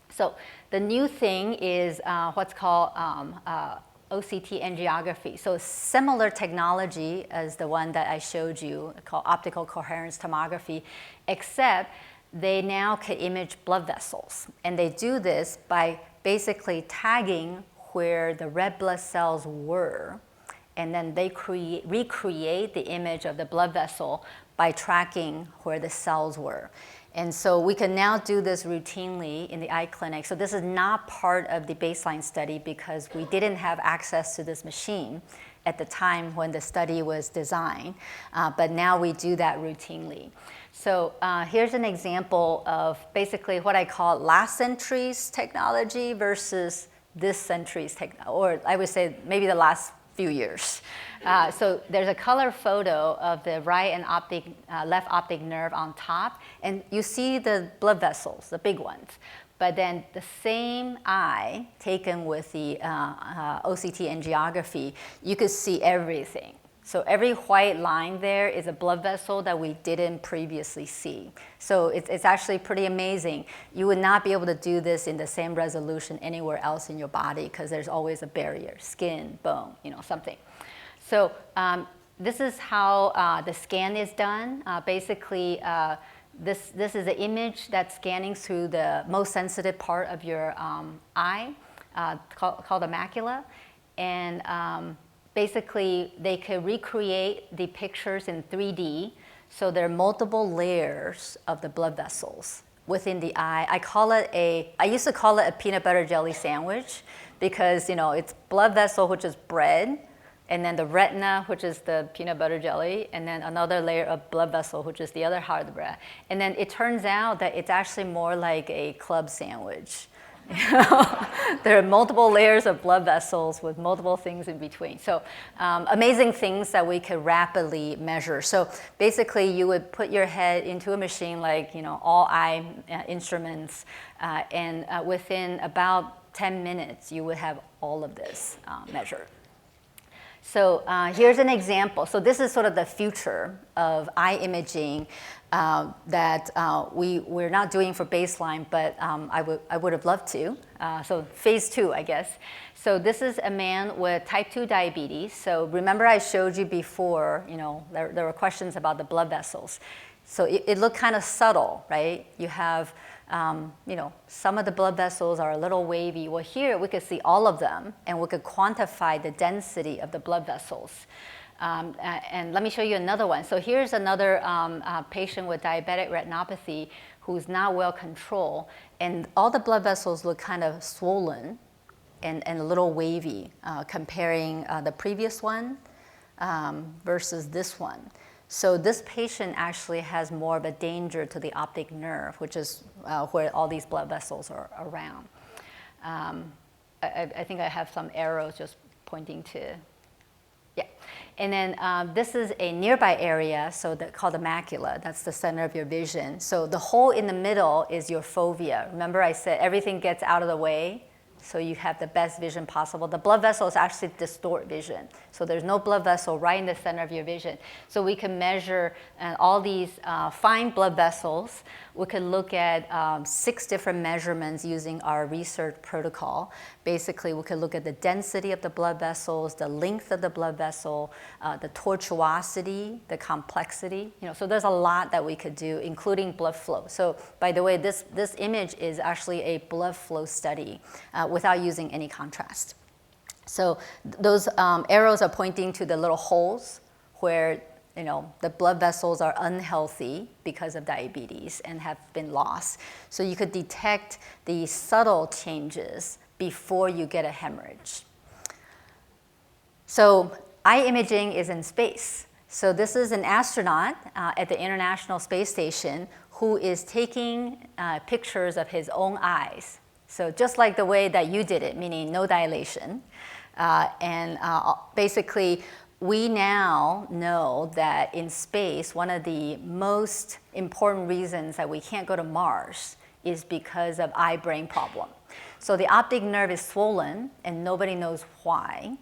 Speaker 2: So the new thing is what's called OCT angiography. So similar technology as the one that I showed you, called optical coherence tomography, except they now can image blood vessels. And they do this by basically tagging where the red blood cells were, and then they recreate the image of the blood vessel by tracking where the cells were. And so we can now do this routinely in the eye clinic. So this is not part of the baseline study because we didn't have access to this machine at the time when the study was designed, but now we do that routinely. So here's an example of basically what I call last century's technology versus this century's technology, or I would say maybe the last few years. So there's a color photo of the right and left optic nerve on top, and you see the blood vessels, the big ones. But then the same eye taken with the OCT angiography, you could see everything. So every white line there is a blood vessel that we didn't previously see. So it's actually pretty amazing. You would not be able to do this in the same resolution anywhere else in your body because there's always a barrier, skin, bone, something. So this is how the scan is done. Basically, this is an image that's scanning through the most sensitive part of your eye, called the macula. And basically, they can recreate the pictures in 3D. So there are multiple layers of the blood vessels within the eye. I used to call it a peanut butter jelly sandwich because, it's blood vessel, which is bread, and then the retina, which is the peanut butter jelly, and then another layer of blood vessel, which is the other part of the bread. And then it turns out that it's actually more like a club sandwich. There are multiple layers of blood vessels with multiple things in between. So amazing things that we could rapidly measure. So basically, you would put your head into a machine like all eye instruments, and within about 10 minutes, you would have all of this measured. So here's an example. So this is sort of the future of eye imaging that we're not doing for baseline, but I would have loved to. So phase 2, I guess. So this is a man with type 2 diabetes. So remember I showed you before, there were questions about the blood vessels. So it looked kind of subtle, right? You have some of the blood vessels are a little wavy. Well, here we could see all of them, and we could quantify the density of the blood vessels. And let me show you another one. So here's another patient with diabetic retinopathy who's not well controlled, and all the blood vessels look kind of swollen and a little wavy, comparing the previous one versus this one. So this patient actually has more of a danger to the optic nerve, which is where all these blood vessels are around. I think I have some arrows just pointing to, yeah. And then this is a nearby area, so called the macula. That's the center of your vision. So the hole in the middle is your fovea. Remember I said everything gets out of the way, so you have the best vision possible. The blood vessels actually distort vision. So there's no blood vessel right in the center of your vision. So we can measure all these fine blood vessels. We can look at 6 different measurements using our research protocol. Basically, we can look at the density of the blood vessels, the length of the blood vessel, the tortuosity, the complexity. So there's a lot that we could do, including blood flow. So by the way, this image is actually a blood flow study without using any contrast. So those arrows are pointing to the little holes where the blood vessels are unhealthy because of diabetes and have been lost. So you could detect the subtle changes before you get a hemorrhage. So eye imaging is in space. So this is an astronaut at the International Space Station who is taking pictures of his own eyes. So just like the way that you did it, meaning no dilation. Basically, we now know that in space, one of the most important reasons that we can't go to Mars is because of eye-brain problem. So the optic nerve is swollen, and nobody knows why.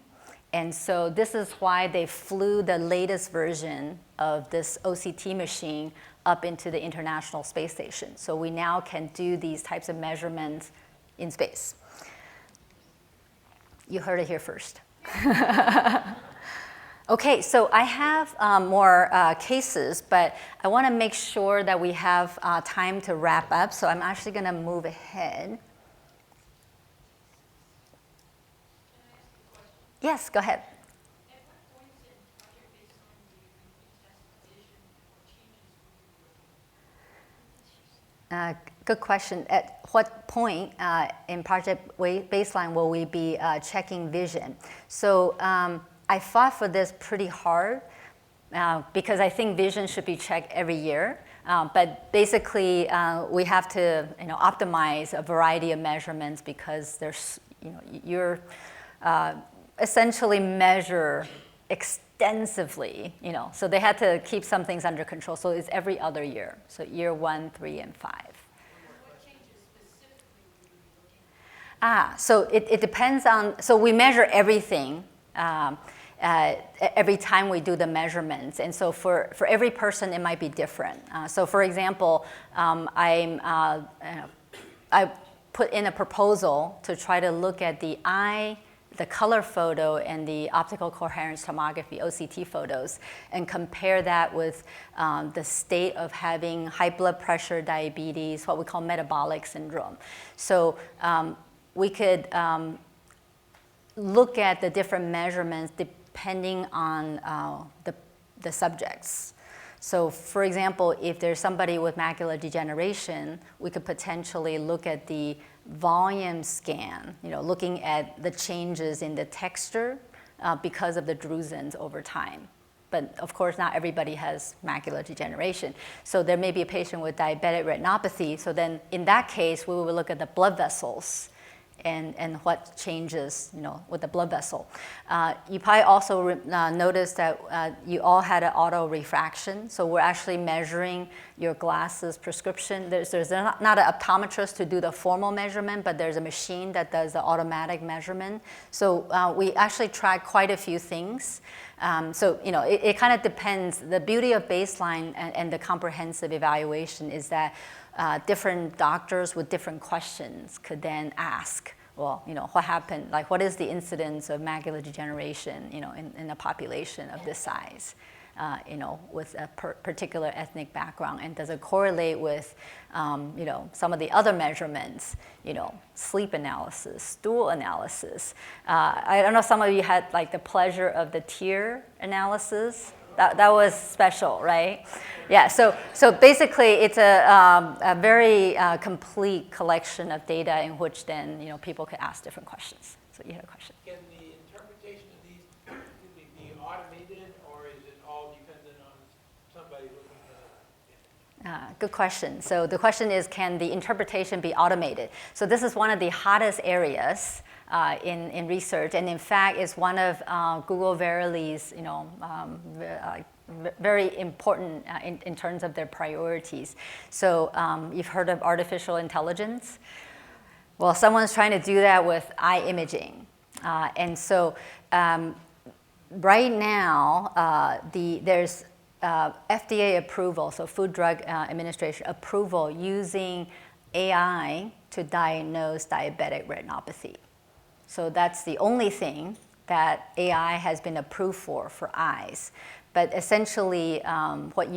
Speaker 2: And so this is why they flew the latest version of this OCT machine up into the International Space Station. So we now can do these types of measurements in space. You heard it here first. Okay, so I have more cases, but I want to make sure that we have time to wrap up, so I'm actually going to move ahead. Yes, go ahead. Good question. At what point in Project Baseline will we be checking vision? So I fought for this pretty hard because I think vision should be checked every year. But basically, we have to optimize a variety of measurements because there's you're essentially measure extensively. So they had to keep some things under control. So it's every other year. So year 1, 3, and 5. So it depends on, so we measure everything. every time we do the measurements. And so for every person, it might be different. So for example, I put in a proposal to try to look at the eye, the color photo, and the optical coherence tomography, OCT photos, and compare that with the state of having high blood pressure, diabetes, what we call metabolic syndrome. So we could look at the different measurements depending on the subjects. So for example, if there's somebody with macular degeneration, we could potentially look at the volume scan, looking at the changes in the texture because of the drusens over time. But of course, not everybody has macular degeneration. So there may be a patient with diabetic retinopathy. So then in that case, we will look at the blood vessels and what changes, with the blood vessel. You probably also noticed that you all had an auto refraction. So we're actually measuring your glasses prescription. There's not an optometrist to do the formal measurement, but there's a machine that does the automatic measurement. So we actually track quite a few things. So it kind of depends. The beauty of baseline and the comprehensive evaluation is that different doctors with different questions could then ask, well, what happened? Like, what is the incidence of macular degeneration, in a population of this size, with a particular ethnic background, and does it correlate with, some of the other measurements, sleep analysis, stool analysis. I don't know, some of you had like the pleasure of the tear analysis. That was special, right? Yeah, so basically it's a very complete collection of data in which then, people could ask different questions. So you had a question.
Speaker 5: Can the interpretation of these be automated, or is it all dependent on somebody looking at it?
Speaker 2: Good question. So the question is, can the interpretation be automated? So this is one of the hottest areas in research, and in fact, is one of Google Verily's, very important in terms of their priorities. So you've heard of artificial intelligence? Well, someone's trying to do that with eye imaging, and so right now there's FDA approval, so Food Drug Administration approval using AI to diagnose diabetic retinopathy. So that's the only thing that AI has been approved for eyes. But essentially, what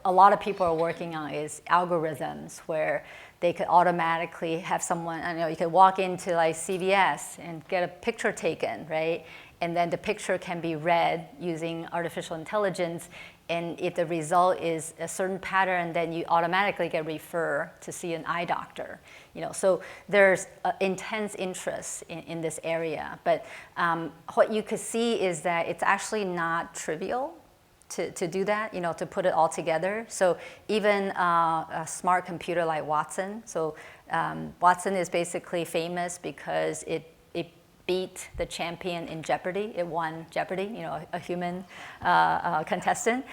Speaker 2: a lot of people are working on is algorithms where they could automatically have someone, you could walk into like CVS and get a picture taken, right? And then the picture can be read using artificial intelligence. And if the result is a certain pattern, then you automatically get referred to see an eye doctor. So there's intense interest in this area. But what you could see is that it's actually not trivial to do that, to put it all together. So even a smart computer like Watson. So Watson is basically famous because it beat the champion in Jeopardy. It won Jeopardy, a human contestant.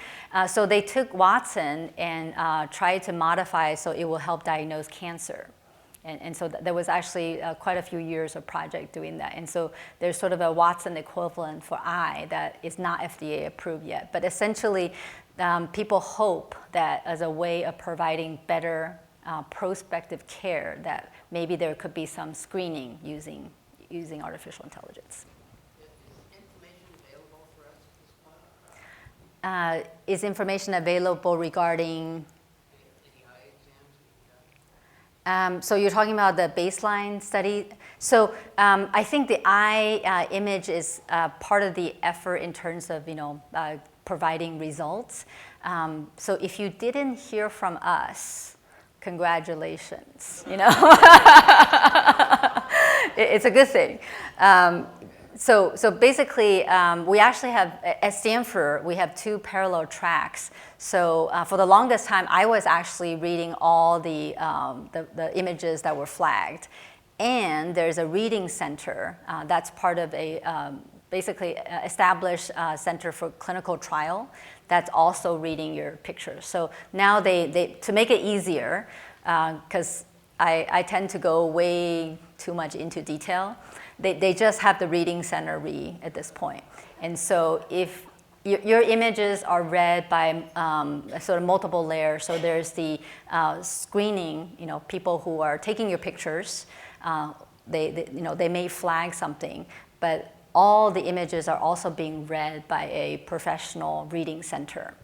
Speaker 2: So they took Watson and tried to modify so it will help diagnose cancer. And so there was actually quite a few years of project doing that. And so there's sort of a Watson equivalent for eye that is not FDA approved yet. But essentially, people hope that as a way of providing better prospective care, that maybe there could be some screening using artificial intelligence.
Speaker 5: Is information available for us at this point?
Speaker 2: Is information available regarding?
Speaker 5: Any eye exams?
Speaker 2: So you're talking about the baseline study. So I think the eye image is part of the effort in terms of providing results. So if you didn't hear from us, congratulations. It's a good thing. So basically, we actually have, at Stanford, we have 2 parallel tracks. So for the longest time, I was actually reading all the images that were flagged. And there's a reading center that's part of a basically established center for clinical trial that's also reading your pictures. So now they to make it easier, because I tend to go way too much into detail. They just have the reading center read at this point. And so if your images are read by sort of multiple layers, so there's the screening, people who are taking your pictures, they may flag something, but all the images are also being read by a professional reading center.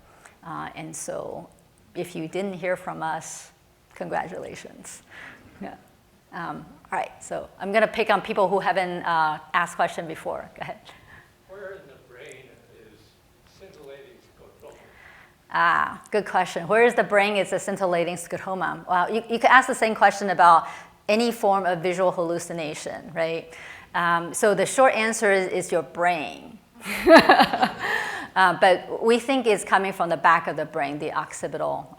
Speaker 2: And so if you didn't hear from us, congratulations. Yeah. All right, so I'm going to pick on people who haven't asked questions before. Go ahead.
Speaker 5: Where in the brain is scintillating scotoma?
Speaker 2: Good question. Where is the brain is a scintillating scotoma? Well, you could ask the same question about any form of visual hallucination, right? So the short answer is your brain. But we think it's coming from the back of the brain, the occipital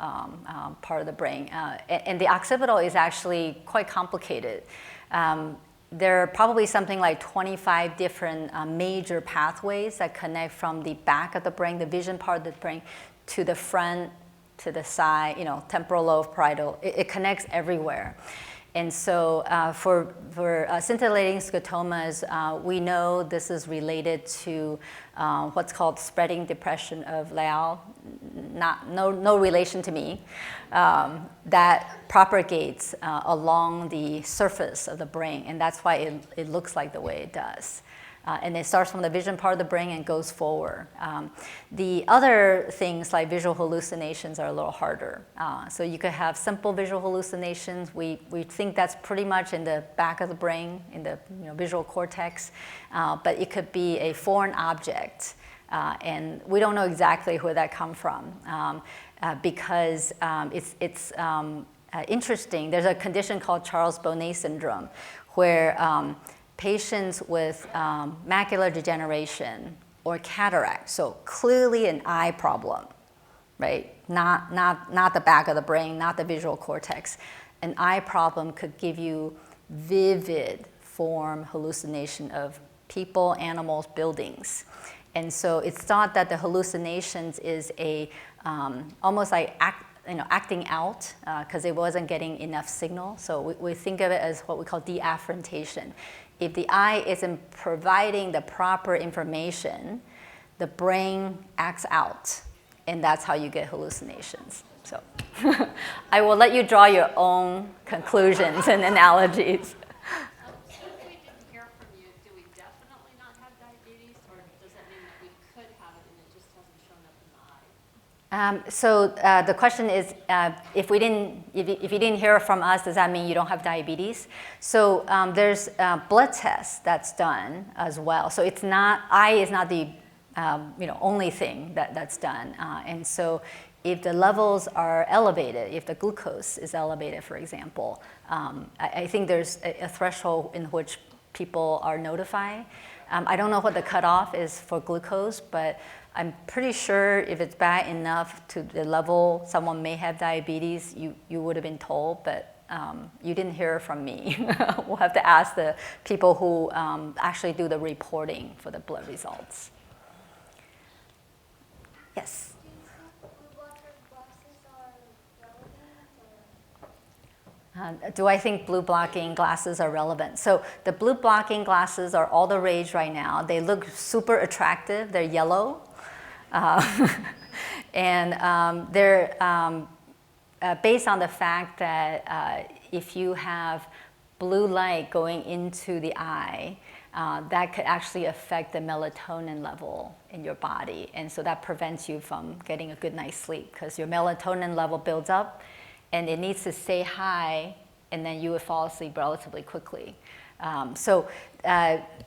Speaker 2: part of the brain. And the occipital is actually quite complicated. There are probably something like 25 different major pathways that connect from the back of the brain, the vision part of the brain, to the front, to the side, temporal lobe, parietal. It connects everywhere. And so for scintillating scotomas, we know this is related to what's called spreading depression of Liao, no relation to me, that propagates along the surface of the brain, and that's why it looks like the way it does. And it starts from the vision part of the brain and goes forward. The other things like visual hallucinations are a little harder. So you could have simple visual hallucinations. We think that's pretty much in the back of the brain, in the visual cortex. But it could be a foreign object. And we don't know exactly where that comes from because it's interesting. There's a condition called Charles Bonnet syndrome where patients with macular degeneration or cataract, so clearly an eye problem, right? Not the back of the brain, not the visual cortex. An eye problem could give you vivid form hallucination of people, animals, buildings. And so it's thought that the hallucinations is almost like acting out because it wasn't getting enough signal. So we think of it as what we call deafferentation. If the eye isn't providing the proper information, the brain acts out, and that's how you get hallucinations. So I will let you draw your own conclusions and analogies.
Speaker 6: So if we didn't hear from you, do we definitely not have diabetes, or does that mean that we could have it and it just hasn't shown up in the eye?
Speaker 2: So the question is, if you didn't hear from us, does that mean you don't have diabetes? So there's blood tests that's done as well. So it's not eye is not the only thing that's done. And so if the levels are elevated, if the glucose is elevated, for example, I think there's a threshold in which people are notified. I don't know what the cutoff is for glucose, but I'm pretty sure if it's bad enough to the level someone may have diabetes, you would have been told, but you didn't hear from me. We'll have to ask the people who actually do the reporting for the blood results. Yes?
Speaker 7: Do you think blue blocker glasses are relevant? Or?
Speaker 2: Do I think blue blocking glasses are relevant? So the blue blocking glasses are all the rage right now. They look super attractive. They're yellow. And they're based on the fact that if you have blue light going into the eye, that could actually affect the melatonin level in your body. And so that prevents you from getting a good night's sleep because your melatonin level builds up and it needs to stay high, and then you would fall asleep relatively quickly. So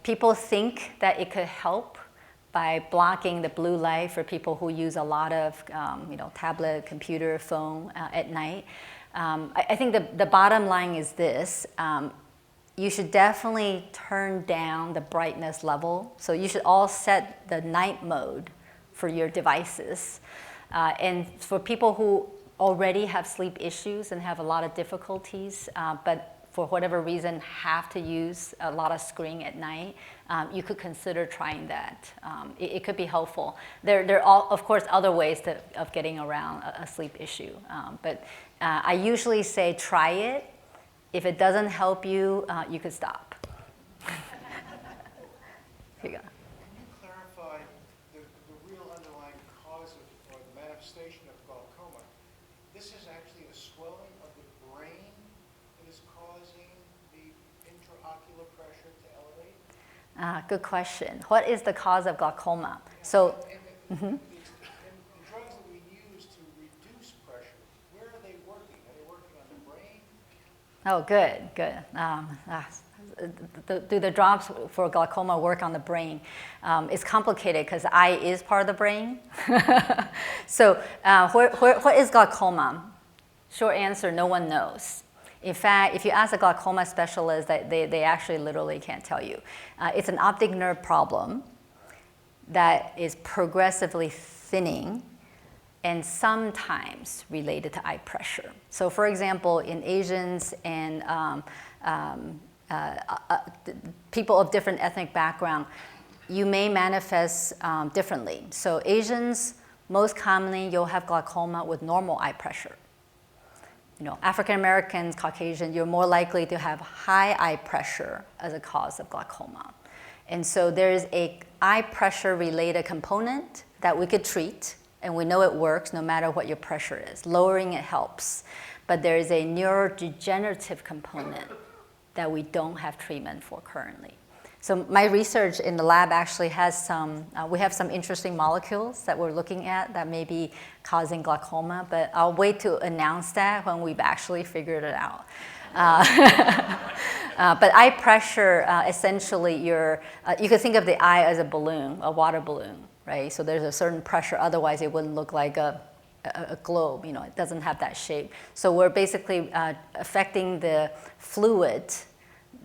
Speaker 2: people think that it could help by blocking the blue light for people who use a lot of tablet, computer, phone at night. I think the bottom line is this. You should definitely turn down the brightness level. So you should all set the night mode for your devices. And for people who already have sleep issues and have a lot of difficulties, but for whatever reason have to use a lot of screen at night, you could consider trying that. It could be helpful. There are, of course, other ways of getting around a sleep issue. But I usually say try it. If it doesn't help you, you could stop. Here you go.
Speaker 8: Can you clarify the real underlying cause of, or the manifestation of glaucoma? This is actually a swelling of the brain that is causing the intraocular pressure to elevate?
Speaker 2: Good question. What is the cause of glaucoma? So,
Speaker 8: And the drugs that we use to reduce pressure, where are they working? Are they working on the brain?
Speaker 2: oh, good, good. Do the drops for glaucoma work on the brain? It's complicated because eye is part of the brain. So what is glaucoma? Short answer, no one knows. In fact, if you ask a glaucoma specialist, they actually literally can't tell you. It's an optic nerve problem that is progressively thinning and sometimes related to eye pressure. So for example, in Asians and people of different ethnic background, you may manifest differently. So Asians, most commonly, you'll have glaucoma with normal eye pressure. You know, African Americans, Caucasian, you're more likely to have high eye pressure as a cause of glaucoma. And so there's a eye pressure related component that we could treat, and we know it works no matter what your pressure is. Lowering it helps. But there is a neurodegenerative component that we don't have treatment for currently. So my research in the lab actually has we have some interesting molecules that we're looking at that may be causing glaucoma, but I'll wait to announce that when we've actually figured it out. But eye pressure, essentially, you could think of the eye as a balloon, a water balloon, right? So there's a certain pressure, otherwise it wouldn't look like a globe, you know, it doesn't have that shape. So we're basically affecting the fluid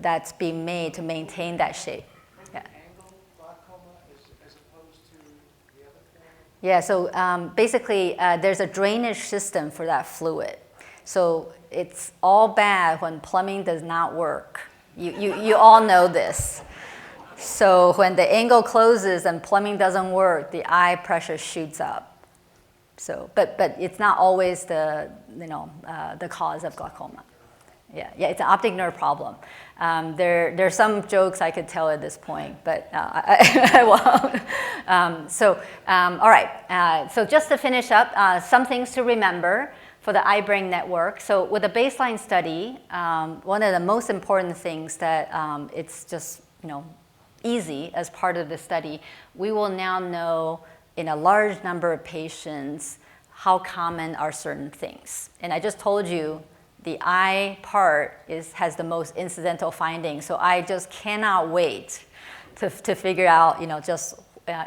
Speaker 2: that's being made to maintain that shape. Yeah.
Speaker 8: Angle glaucoma as opposed to the other form?
Speaker 2: Yeah, so basically there's a drainage system for that fluid. So it's all bad when plumbing does not work. You all know this. So when the angle closes and plumbing doesn't work, the eye pressure shoots up. So, but it's not always the cause of glaucoma. Yeah, it's an optic nerve problem. There's some jokes I could tell at this point, but I won't. All right. So just to finish up, some things to remember for the eye-brain network. So with a baseline study, one of the most important things that it's just easy as part of the study, we will now know in a large number of patients how common are certain things. And I just told you the eye part has the most incidental findings. So I just cannot wait to figure out,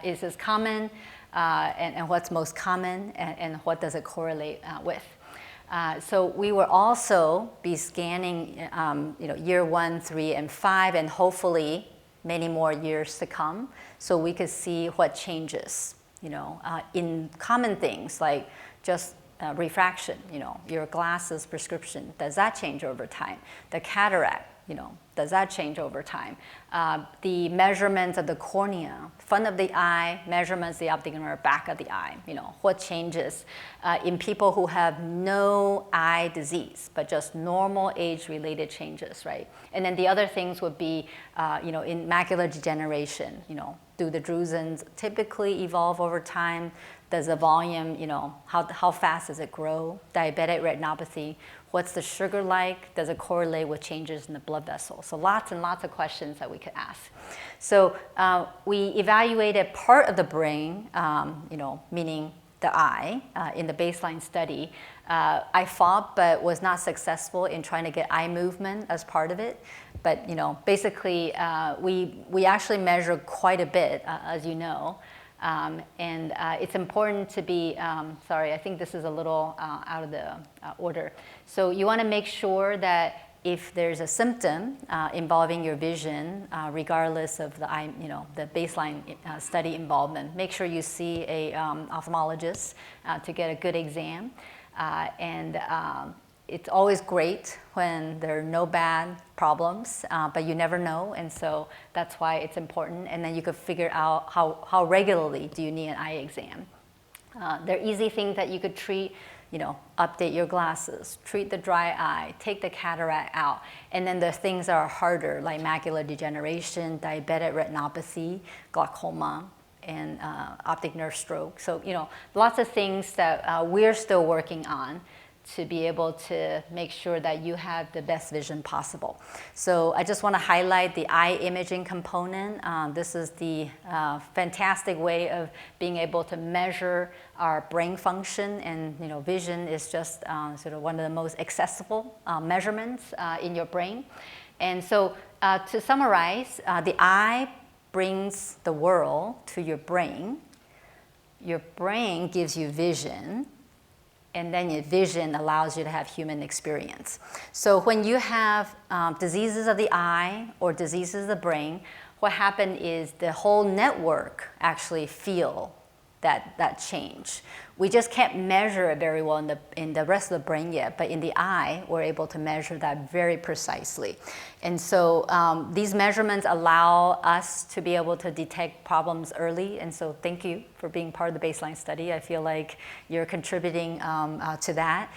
Speaker 2: is this common and what's most common and what does it correlate with. So we will also be scanning, year 1, 3, and 5, and hopefully many more years to come, so we could see what changes, in common things like just refraction, your glasses prescription, does that change over time? The cataract, does that change over time? The measurements of the cornea, front of the eye, measurements of the optic nerve, back of the eye, what changes in people who have no eye disease, but just normal age-related changes, right? And then the other things would be, in macular degeneration, do the drusens typically evolve over time? Does the volume, how fast does it grow? Diabetic retinopathy, what's the sugar like? Does it correlate with changes in the blood vessels? So lots and lots of questions that we could ask. So we evaluated part of the brain, meaning the eye, in the baseline study. I fought but was not successful in trying to get eye movement as part of it. But basically we actually measure quite a bit, as you know. And it's important to be, sorry, I think this is a little out of the order. So you want to make sure that if there's a symptom involving your vision, regardless of the eye, the baseline study involvement, make sure you see a ophthalmologist to get a good exam. It's always great when there are no bad problems, but you never know, and so that's why it's important. And then you could figure out how regularly do you need an eye exam. They're easy things that you could treat, update your glasses, treat the dry eye, take the cataract out. And then the things that are harder, like macular degeneration, diabetic retinopathy, glaucoma, and optic nerve stroke. So, lots of things that we're still working on to be able to make sure that you have the best vision possible. So I just want to highlight the eye imaging component. This is the fantastic way of being able to measure our brain function, and vision is just sort of one of the most accessible measurements in your brain. And so to summarize, the eye brings the world to your brain gives you vision, and then your vision allows you to have human experience. So when you have diseases of the eye or diseases of the brain, what happens is the whole network actually feel that change. We just can't measure it very well in the rest of the brain yet, but in the eye, we're able to measure that very precisely. And so these measurements allow us to be able to detect problems early, and so thank you for being part of the baseline study. I feel like you're contributing to that.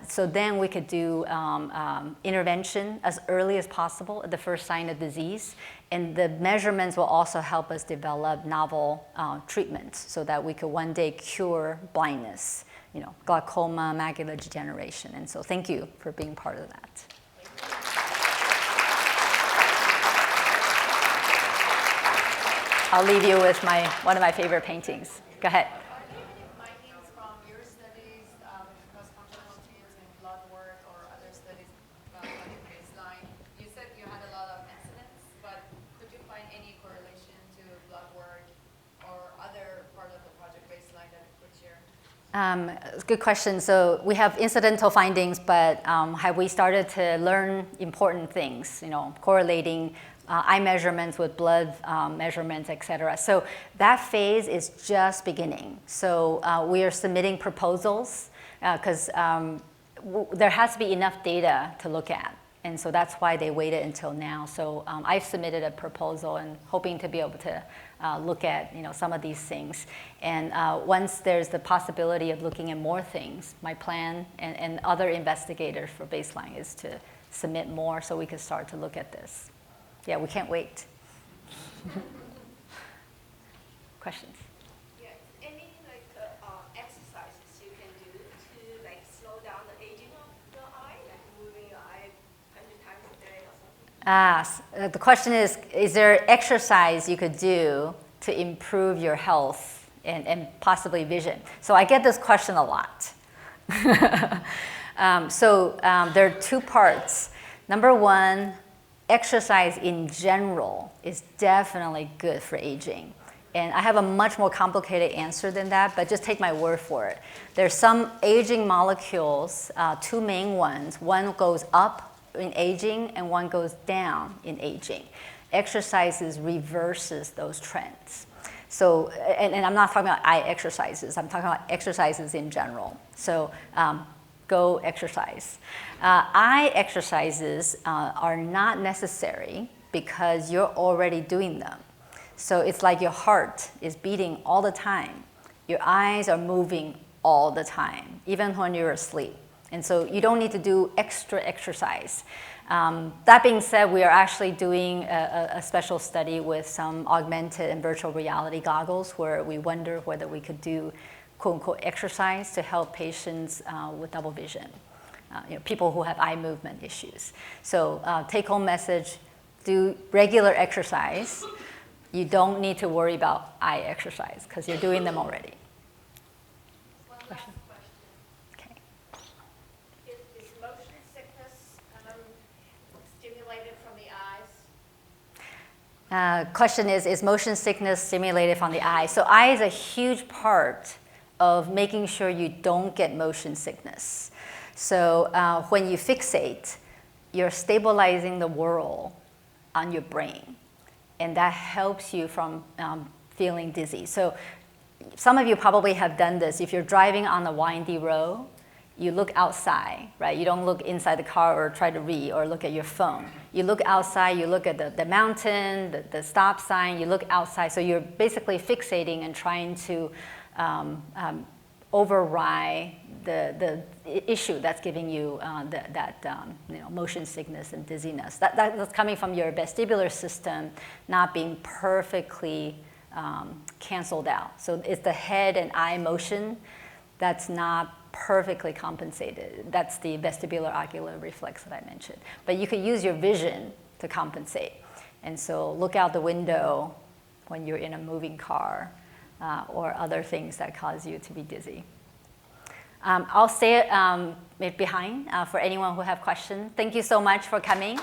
Speaker 2: So then we could do intervention as early as possible at the first sign of disease, and the measurements will also help us develop novel treatments so that we could one day cure blindness, glaucoma, macular degeneration. And so thank you for being part of that. I'll leave you with one of my favorite paintings. Go ahead.
Speaker 6: Are there any findings from your studies, cross-functional teams in blood work or other studies about baseline? You said you had a lot of incidents, but could you find any correlation to blood work or other part of the project baseline that you could share?
Speaker 2: Good question. So we have incidental findings, but have we started to learn important things, correlating eye measurements with blood measurements, et cetera. So that phase is just beginning. So we are submitting proposals because there has to be enough data to look at. And so that's why they waited until now. So I've submitted a proposal and hoping to be able to look at some of these things. And once there's the possibility of looking at more things, my plan and other investigators for baseline is to submit more so we can start to look at this. Yeah, we can't wait. Questions?
Speaker 9: Yeah, any exercises you can do to slow down the aging of your eye, like moving your eye 100 times a day or something?
Speaker 2: The question is there exercise you could do to improve your health and possibly vision? So I get this question a lot. There are two parts. Number one, exercise in general is definitely good for aging. And I have a much more complicated answer than that, but just take my word for it. There's some aging molecules, two main ones. One goes up in aging and one goes down in aging. Exercises reverses those trends. So, and I'm not talking about eye exercises, I'm talking about exercises in general. So go exercise. Eye exercises are not necessary because you're already doing them. So it's like your heart is beating all the time. Your eyes are moving all the time, even when you're asleep. And so you don't need to do extra exercise. That being said, we are actually doing a special study with some augmented and virtual reality goggles where we wonder whether we could do quote-unquote exercise to help patients with double vision, people who have eye movement issues. So take-home message, do regular exercise. You don't need to worry about eye exercise because you're doing them already.
Speaker 9: One last question.
Speaker 2: Okay.
Speaker 9: Is motion sickness stimulated from the eyes?
Speaker 2: Question is motion sickness stimulated from the eye? So eye is a huge part of making sure you don't get motion sickness. So when you fixate, you're stabilizing the world on your brain, and that helps you from feeling dizzy. So some of you probably have done this. If you're driving on a windy road, you look outside, right? You don't look inside the car or try to read or look at your phone. You look outside, you look at the mountain, the stop sign, you look outside. So you're basically fixating and trying to override the issue that's giving you motion sickness and dizziness. That's coming from your vestibular system not being perfectly canceled out. So it's the head and eye motion that's not perfectly compensated. That's the vestibular ocular reflex that I mentioned. But you could use your vision to compensate. And so look out the window when you're in a moving car or other things that cause you to be dizzy. I'll stay behind for anyone who have questions. Thank you so much for coming.